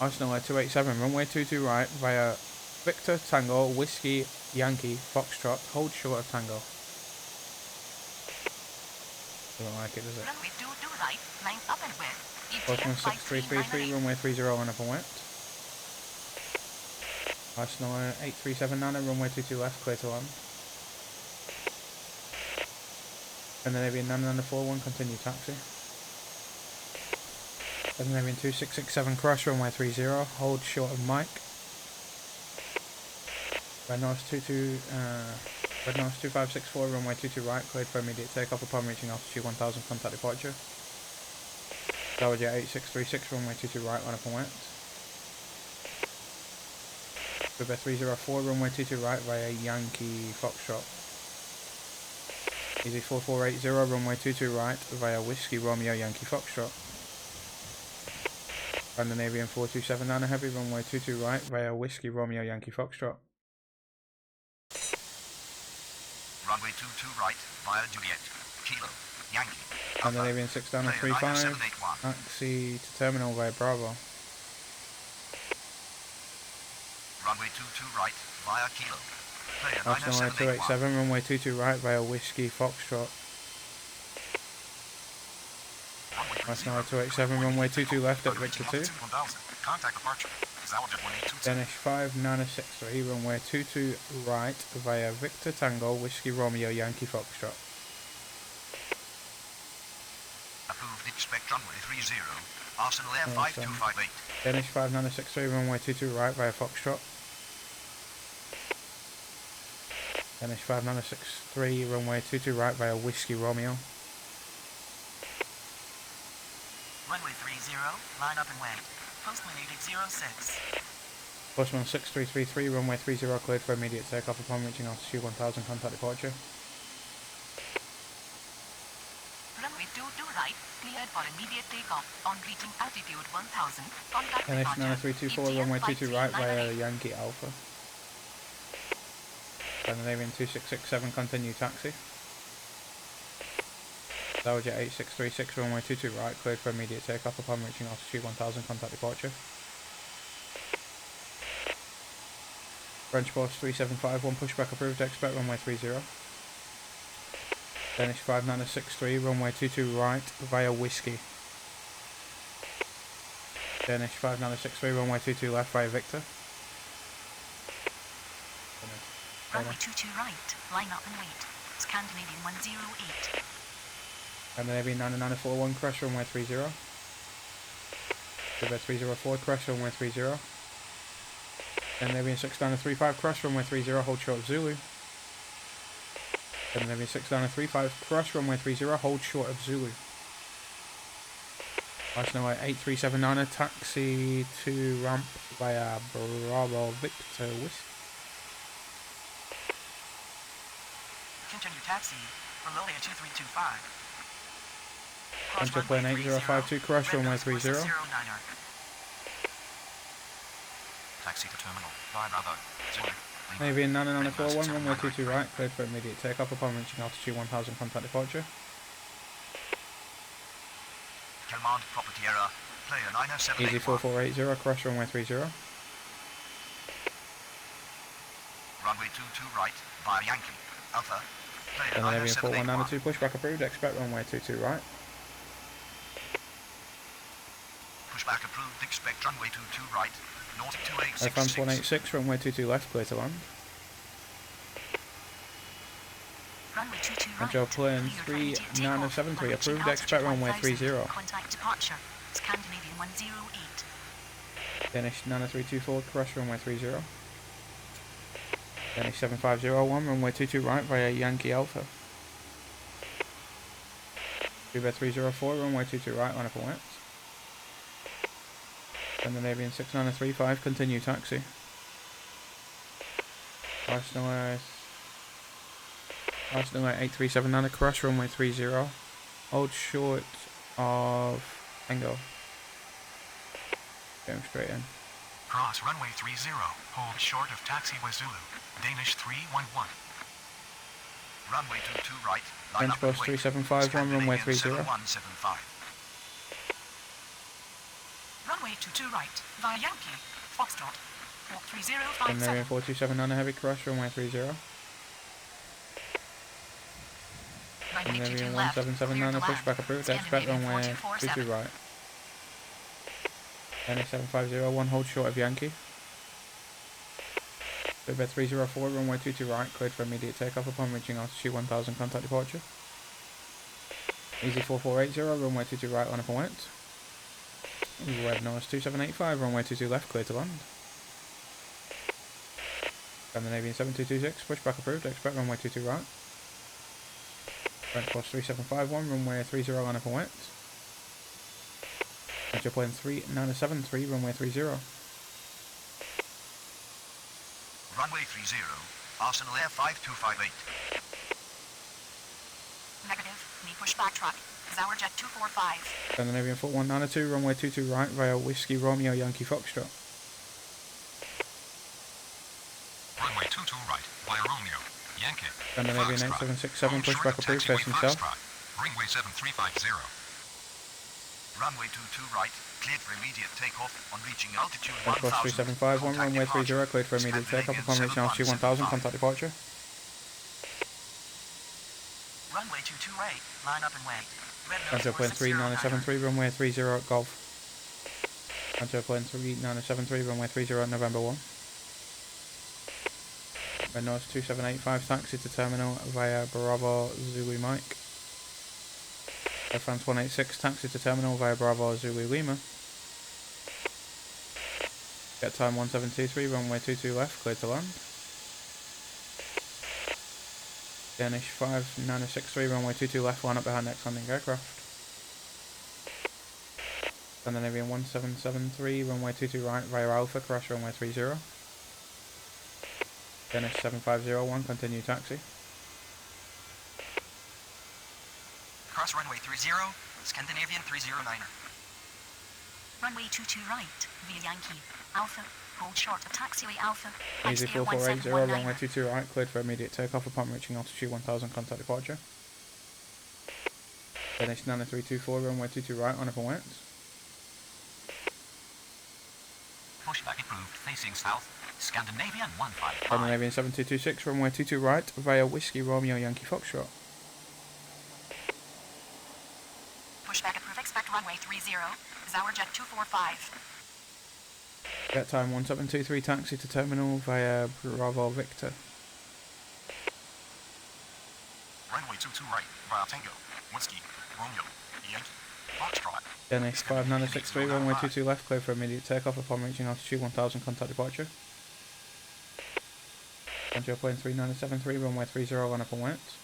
Arsenal 287, runway 22 right, via Victor Tango Whiskey Yankee Foxtrot, hold short of Tango. Doesn't like it, does it? Runway 22 right, line up and wait. Postman ETA 6333, 5398. runway 30 on up and wet. Arsenal 8379, runway 22 left, clear to land. Scandinavian 9941, continue taxi. Scandinavian 2667, crash runway 30, hold short of Mike. Red Nose 2564, runway 22 right, cleared for immediate takeoff upon reaching altitude 1000, contact departure. Tower Jet 8636, runway 22 right, line up and wet. River 304, runway 22 right via Yankee Foxtrot. Easy 4480, runway 22 right via Whiskey Romeo Yankee Foxtrot. Scandinavian 427 heavy, runway 22 right via Whiskey Romeo Yankee Foxtrot. Runway 22 right via Juliet, Kilo, Yankee, Scandinavian 6-35, taxi to terminal via Bravo. Runway 22 right via Kilo. Player National 90781. 287, runway 22 right via Whiskey Foxtrot. National 287, runway 22 left at Victor 2. Contact departure. Jet 1822. Danish 5963, runway 22 right via Victor Tango, Whiskey Romeo Yankee Foxtrot. Approved, expect runway 30. Arsenal Air 5258. Danish 5963, runway 22 right via Foxtrot. Danish 5963, runway 22 right via Whiskey Romeo. Runway 30, line up and wait. Postman 8806. Postman 6333, runway 30 cleared for immediate takeoff upon reaching altitude 1000, contact departure. Runway 22 right, cleared for immediate takeoff. On reaching altitude 1000, contact Danish departure. 9324, runway 22 right via Yankee Alpha. Scandinavian 2667, continue taxi. Jet 8636, runway 22 right, cleared for immediate takeoff upon reaching altitude 1000, contact departure. French Post 3751, pushback approved, expect runway 30. Danish 5963, runway 22 right via Whiskey. Danish 5963, runway 22 left via Victor. Runway 22 right, line up and wait. Scandinavian 108. Scandinavian 9941, crash runway 30. Quebec 304, crash runway 30. Scandinavian 6935, crash runway 30, hold short of Zulu. Scandinavian 6935, crash runway 30, hold short of Zulu. Arsenal 8379, taxi to ramp via Bravo Victor Whiskey. Continue taxi, below air 2325. Enter plane 8052, crash runway 30. Taxi to terminal. Via Bravo. Zulu. Navian 9941, runway 22 right, cleared for immediate takeoff upon reaching altitude 1000, contact departure. Command property error. Player 90781. Easy 4480, crash runway 30. Runway 22 right via Yankee, Alpha. Player Scandinavian 90781. 4192, pushback approved, expect runway 22 right. Pushback approved, expect runway 22 right. North France 2866. 186, runway 22 left, clear to land. Runway 22 right. Control plane 3973, approved, expect runway 30. Contact departure. Scandinavian 108. Danish 9324, crash runway 30. Danish 7501, runway 22 right via Yankee Alpha. Quebec 304, runway 22 right, line up and wet. Scandinavian 6935, continue taxi. Arsenal 8379, crash runway 30. Hold short of Tango. Going straight in. Cross runway 30. Hold short of taxiway Zulu. Danish 311. Runway 22 right. French Line up Post and wait. 3751, runway 30. Scandinavian 7175. Runway 22 right, via Yankee, Foxtrot. Walk 3057. Scandinavian 4279, heavy crash runway 30. Runway 22 Scandinavian left, 1779, clear to pushback land. approved, expect Scandinavian runway 4247. 22 right. Danish 7501, hold short of Yankee. Quebec 304, runway 22 right, cleared for immediate takeoff upon reaching altitude 1000, contact departure. Easy 4480, runway 22 right, line up and wet. Red Norris 2785, runway 22 left, clear to land. Scandinavian 7226, pushback approved, expect runway 22 right. French Post 3751, runway 30, line up and wet. Enter plane 3973, runway 30. Runway 30. Arsenal Air 5258. Negative, me push backtrack. Zower Jet 245. Scandinavian Foot 192, runway 22 right via Whiskey Romeo Yankee Foxtrot. Runway 22 right via Romeo. Yankee. Scandinavian Foxtrot. 8767, Hold short pushback of approved, taxiway facing south. Foxtrot. Runway 7350. Runway 22 right, cleared for immediate takeoff on reaching altitude Airbus 1000. 3751, Contact runway 30, departure. cleared for immediate takeoff upon reaching altitude 1000, 7175. contact departure. Runway 22 right. Line up and wait. Red Contour plane 3973, runway 30 at Golf. Contour plane 3973, runway 30 at November 1. Red Nose 2785, taxi to terminal via Bravo Zulu Mike. Air France 186, taxi to terminal via Bravo Zulu Lima. Get time 1723, runway 22 left, cleared to land. Danish 5963, runway 22 left, line up behind next landing aircraft. Scandinavian 1773, runway 22 right via Alpha, crash runway 30. Danish 7501, continue taxi. Cross runway 30, Scandinavian 309er. Runway 22 right. Via Yankee. Alpha. Hold short of taxiway Alpha. Easy Taxi at 4480, 1719. runway 22 right, cleared for immediate takeoff upon reaching altitude 1000, contact departure. Danish 9324, runway 22 right on upper winds. Pushback approved, facing south. Scandinavian 155. Scandinavian 7226, runway 22 right via Whiskey Romeo Yankee Foxtrot. Pushback approved. Expect runway 30. Zower Jet 245. Get time 1723, taxi to terminal via Bravo Victor. Runway 22 right via Tango. Whiskey. Romeo. Yankee. Foxtrot. Danish 5963, runway 22 left, cleared for immediate takeoff upon reaching altitude 1000, contact departure. Contour plane 3973, runway 30 on upper winds.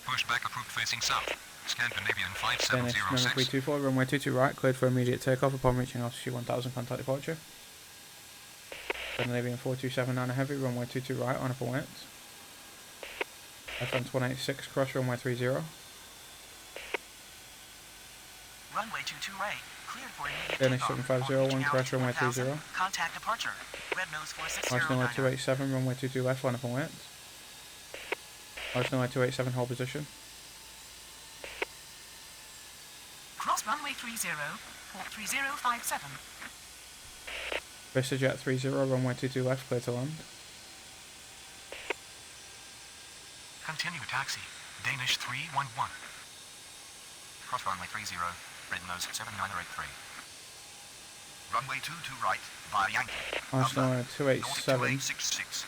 Pushback approved facing south. Scandinavian Danish 5706. 9324, runway 22 right, cleared for immediate takeoff upon reaching altitude 1000, contact departure. Scandinavian 4279 heavy, runway 22 right on upper winds. Air France 186, cross runway 30. Runway 22 right. Cleared for immediate Danish takeoff. 7501, On crash reaching runway 30. 1000, contact departure. Red Nose Arsenal 4609. 287, runway 22 left, line up and winds. Arsenal 287, hold position. Cross runway 30. Port 3057. Vista Jet 30, runway 22 left, clear to land. Continue taxi. Danish 311. Cross runway 30, red nose 7983. Runway 22 right via Yankee. Arsenal Number 287. 2866.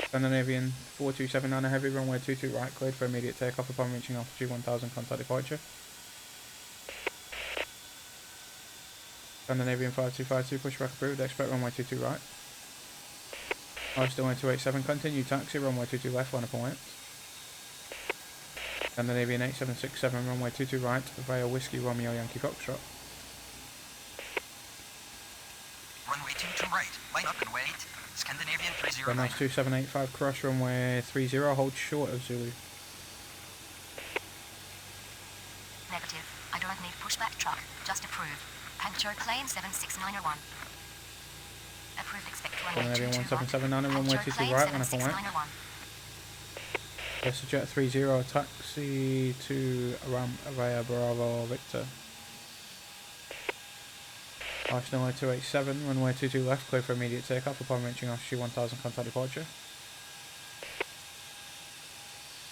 Scandinavian 4279 heavy, runway 22 right, cleared for immediate takeoff upon reaching altitude 1000, contact departure. Scandinavian 5252, pushback approved, expect runway 22 right. Arsenal 287, continue taxi, runway 22 left, line up and winds. Scandinavian 8767, runway 22 right, via Whiskey Romeo Yankee Foxtrot. Runway 22 right, line up and wait. Scandinavian 309er. Runway 2785, cross runway 30, hold short of Zulu. Negative. I don't need pushback truck. Just approved. Puncture plane 76901. Approved. Expect runway Scandinavian 22 1779 and runway 22 right, line up and winds. 76901. Vista Jet 30, taxi to ramp via Bravo Victor. Arsenal 287, runway 22 left, clear for immediate takeoff upon reaching altitude 1000, contact departure.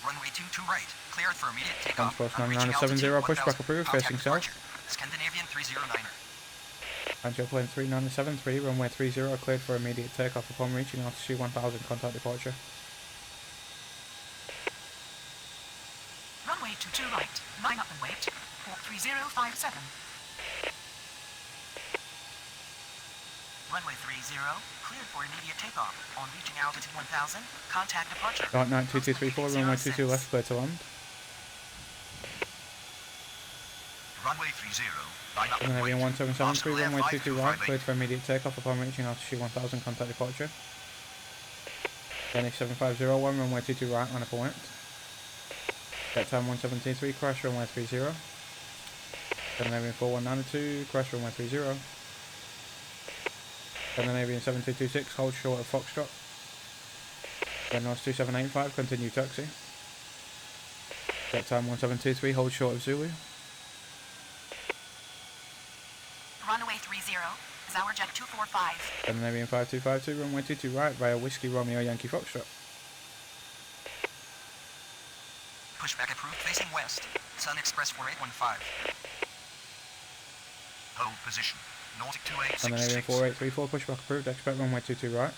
Runway 22 right, cleared for immediate takeoff. Transport On reaching 9970, altitude pushback 1000, approved, contact facing departure. south. Scandinavian 309er. Contour plane 3973, runway 30, cleared for immediate takeoff upon reaching altitude 1000, contact departure. Runway 22 right. Line up and wait. Port 3057. Runway 30. Cleared for immediate takeoff. On reaching altitude 1000, contact departure. Dark Knight 2234, runway 22 left, clear to land. Runway 30. Line up and wait. Scandinavian 1773, Arsenal runway 22 right, 5258. cleared for immediate takeoff upon reaching altitude 1000, contact departure. Danish 7501, runway 22 right, line up and winds. Set time 173, crash runway 30. Scandinavian 4192, crash runway 30. Scandinavian 7226, hold short of Foxtrot. Then North 2785, continue taxi. Set time 1723, hold short of Zulu. Runway 30, Zower Jet 245. Scandinavian 5252, runway 22 right via Whiskey Romeo Yankee Foxtrot. Pushback approved facing west. Sun Express 4815. Hold position. Nautic Scandinavian 2866. 4834, pushback approved, expect runway 22 right.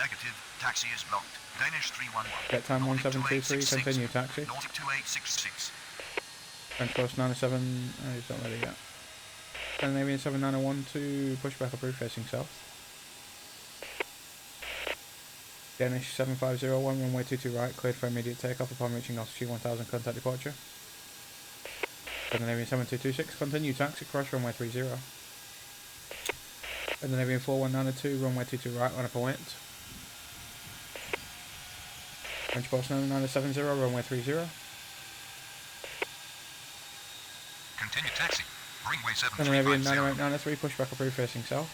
Negative. Taxi is blocked. Danish 311. Set time Nautic 1723, 2866. continue taxi. Nautic 2866. French course 97, oh, he's not ready yet. Scandinavian 7912, pushback approved facing south. Danish 7501, runway 22 right, cleared for immediate takeoff upon reaching altitude 1000, contact departure. Scandinavian 7226, continue taxi, cross runway 30. Scandinavian 4192, runway 22 right, on upper wind. French course 9970, runway 30. Continue taxi. Ringway Scandinavian 7350. 9893, pushback approved facing south.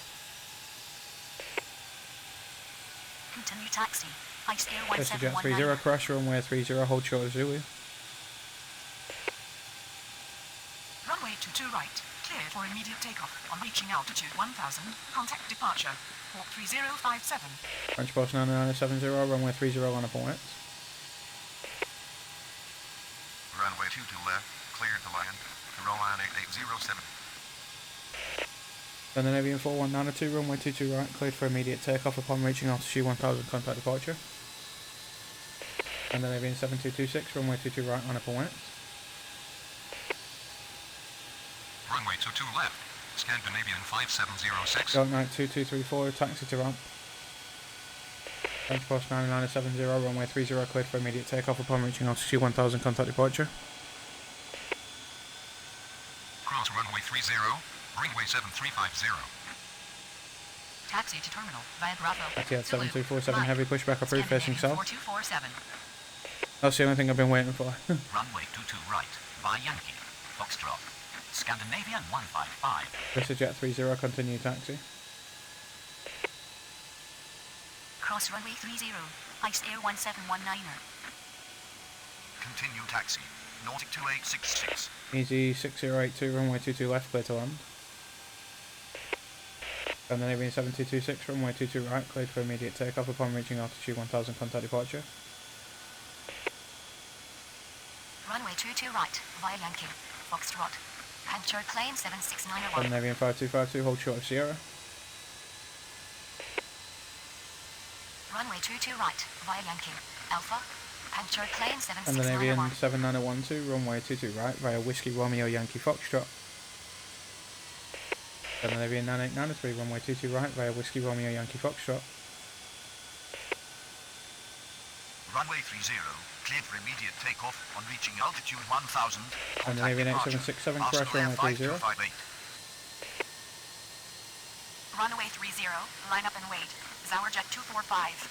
Continue taxi. Ice Air Jet 1719. 30, crash runway 30, hold short of Zulu. Runway 22 right. Cleared for immediate takeoff. On reaching altitude 1000, contact departure. Walk 3057. French course 9970, runway 30 on upper wind. Runway 22 left. Cleared to land. Rowan 8807. Scandinavian 4192, runway 22 right, cleared for immediate takeoff upon reaching altitude 1000, contact departure. Scandinavian 7226, runway 22 right, on upper wind. Runway 22 left. Scandinavian 5706. Dark Knight 2234, taxi to ramp. French course 9970, runway 30, cleared for immediate takeoff upon reaching altitude 1000, contact departure. Cross runway 30. Ringway 7350. Taxi to terminal via Bravo. Etihad Zulu. 7247, Line. heavy pushback approved facing Scandinavian south. 4247. That's the only thing I've been waiting for. Runway 22 right. Via Yankee. Foxtrot. Scandinavian 155. Jet 30, continue taxi. Cross runway 30. Ice Air 1719er. Continue taxi. Nautic 2866. Easy 6082, runway 22 left, clear to land. Scandinavian 7226, runway 22 right, cleared for immediate takeoff upon reaching altitude 1000, contact departure. Runway 22 right via Yankee. Foxtrot. Punctured plane 76901. Scandinavian 5252, hold short of Sierra. Runway 22 right via Yankee. Alpha. Punctured plane Scandinavian 76901. 7912, runway 22 right, via Whiskey Romeo Yankee Foxtrot. Scandinavian 9893, runway 22 right, via Whiskey Romeo Yankee Foxtrot. Runway 30. Cleared for immediate takeoff on reaching altitude 1000. Scandinavian 8767, crash runway 30. 5258. Runway 30. Line up and wait. Zower Jet 245.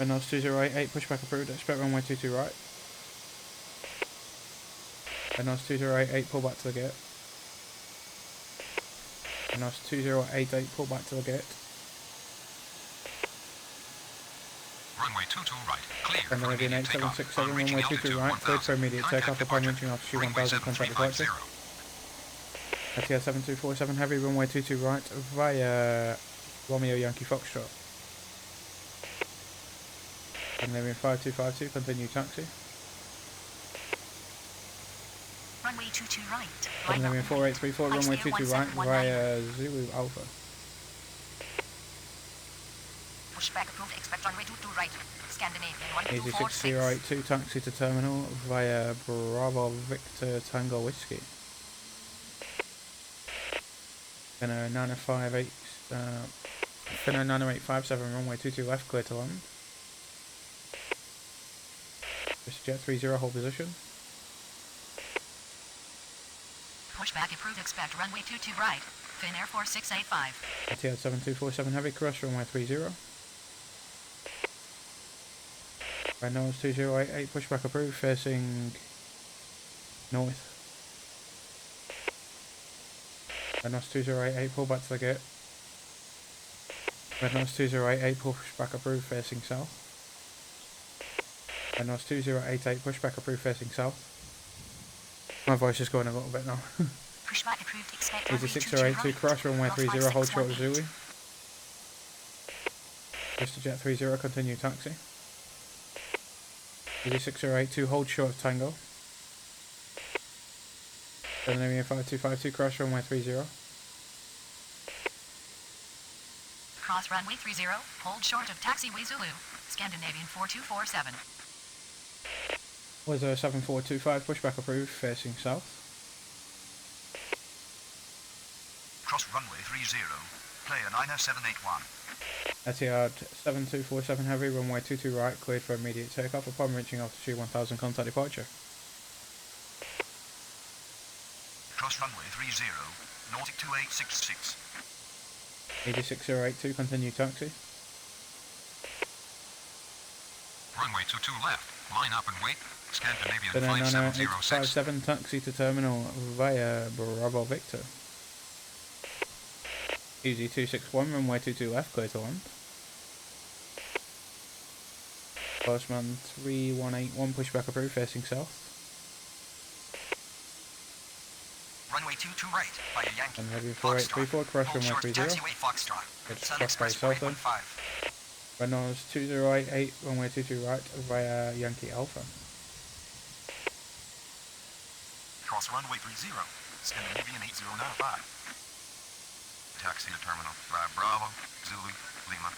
Reynolds 2088, pushback approved, expect runway 22 right. Reynolds 2088, pull back to the gate. Reynolds 2088, pull back to the gate. Runway 22 right. Cleared for Scandinavian immediate takeoff. 8767, On reaching runway 22 altitude right, cleared for 1000. immediate Contact takeoff upon departure. reaching altitude Ringway 1000, contact departure. 7350. Etihad 7247, heavy runway 22 right, via Romeo Yankee Foxtrot. Scandinavian 5252, continue taxi. Runway 22 right. Scandinavian 4834, runway 22 right, via Zulu Alpha. Pushback approved. Expect runway 22 right. Scandinavian Easy 1246. 6082, taxi to terminal via Bravo Victor Tango Whiskey. Finno 958, Finno 9857, runway 22 left, clear to land. Jet 30, hold position. Pushback approved. Expect runway 22 right. Finnair 4685. Etihad 7247, heavy, cross runway 30. Reynolds 2088, pushback approved, facing north. Reynolds 2088, pull back to the gate. Reynolds 2088, pushback approved, facing south. Reynolds 2088, pushback approved, facing south. My voice is going a little bit now. Pushback approved, expect Easy 6082, cross runway 30, hold short of Zulu. Just jet 30, continue taxi. Easy 6082, hold short of Tango. Scandinavian 5252, cross runway 30. Cross runway 30, hold short of taxiway Zulu, Scandinavian 4247. Was 7425, pushback approved, facing south. Cross runway 30, player 9781. Etihad 7247 heavy, runway 22 right, cleared for immediate takeoff. Upon reaching altitude 1000, contact departure. Cross runway 30, Nautic 2866. ED 6082, continue taxi. Runway 22 left. Line up and wait. Scandinavian Banana 5706. 857, taxi to terminal via Bravo Victor. Easy 261, runway 22 left, clear to land. Postman 3181, pushback approved, facing south. Runway 22 right, via Yankee. And heavy Foxtrot. 4834, cross Hold runway short 30. taxiway Foxtrot. It's Sun cross by Expressway south then. 15. Reynolds 2088, runway 22 right, via Yankee Alpha. Cross runway 30, Scandinavian 8095. Taxi to terminal. Bravo, Zulu, Lima.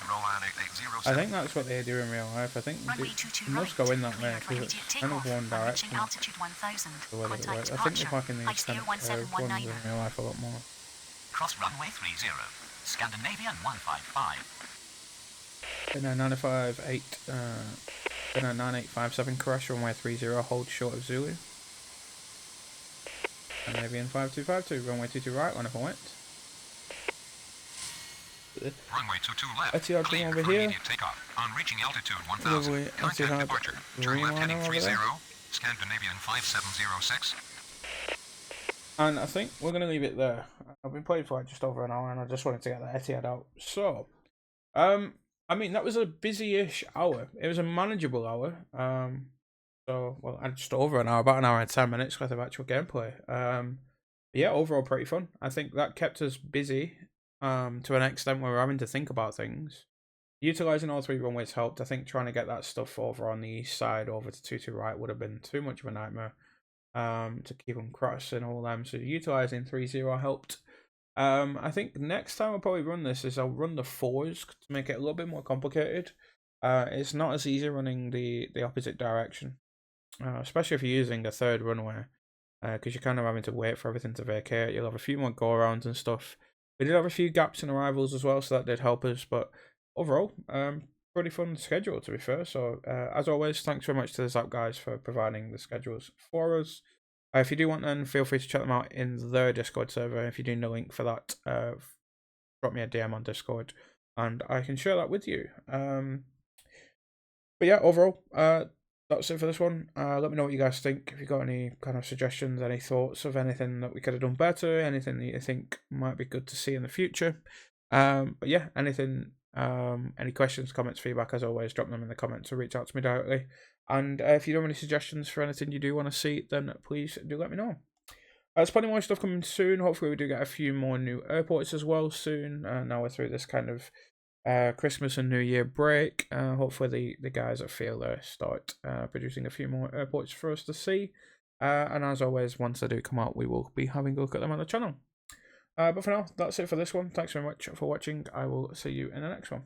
Roland 8807. I think that's what they do in real life. I think Runway they 22 must right, go in that way cleared for because immediate it's kind of takeoff one on reaching direction. altitude 1000, The way that it contact works. I think they departure, park in the ice extended air ones 1719. in real life a lot more. Cross runway 30, Scandinavian 155. Then 958, then 9857, crash runway 30, hold short of Zulu. Scandinavian 5252, runway 22 right, line up and wait. Runway 22 left. Etihad Clear over for here. immediate takeoff. On reaching altitude 1000. Lovely Contact Etihad departure. Turn left Dreamliner heading over 30. there. Scandinavian 5706. And I think we're going to leave it there. I've been playing for like just over an hour and I just wanted to get the Etihad out. So, I mean, that was a busy-ish hour. It was a manageable hour. Well, just over an hour, about an hour and 10 minutes worth of actual gameplay. Yeah, overall pretty fun. I think that kept us busy to an extent where we're having to think about things. Utilising all three runways helped. I think trying to get that stuff over on the east side over to 22 right would have been too much of a nightmare to keep them crossing all them. So utilising 30 helped. I think next time I'll probably run this is I'll run the 4s to make it a little bit more complicated. It's not as easy running the opposite direction, especially if you're using a third runway, because you're kind of having to wait for everything to vacate. You'll have a few more go-arounds and stuff. We did have a few gaps in arrivals as well, so that did help us. But overall, pretty fun schedule to be fair. So as always, thanks very much to the Zap guys for providing the schedules for us. If you do want them, feel free to check them out in their Discord server. If you do need a link for that, drop me a DM on Discord and I can share that with you. But yeah, overall, that's it for this one. Let me know what you guys think. If you've got any kind of suggestions, any thoughts of anything that we could have done better, anything that you think might be good to see in the future. But yeah, anything, any questions, comments, feedback, as always, drop them in the comments or reach out to me directly. And if you do have any suggestions for anything you do want to see, then please do let me know. There's plenty more stuff coming soon. Hopefully we do get a few more new airports as well soon. Now we're through this kind of Christmas and New Year break. Hopefully the guys at Fielder start producing a few more airports for us to see. And as always, once they do come out, we will be having a look at them on the channel. But for now, that's it for this one. Thanks very much for watching. I will see you in the next one.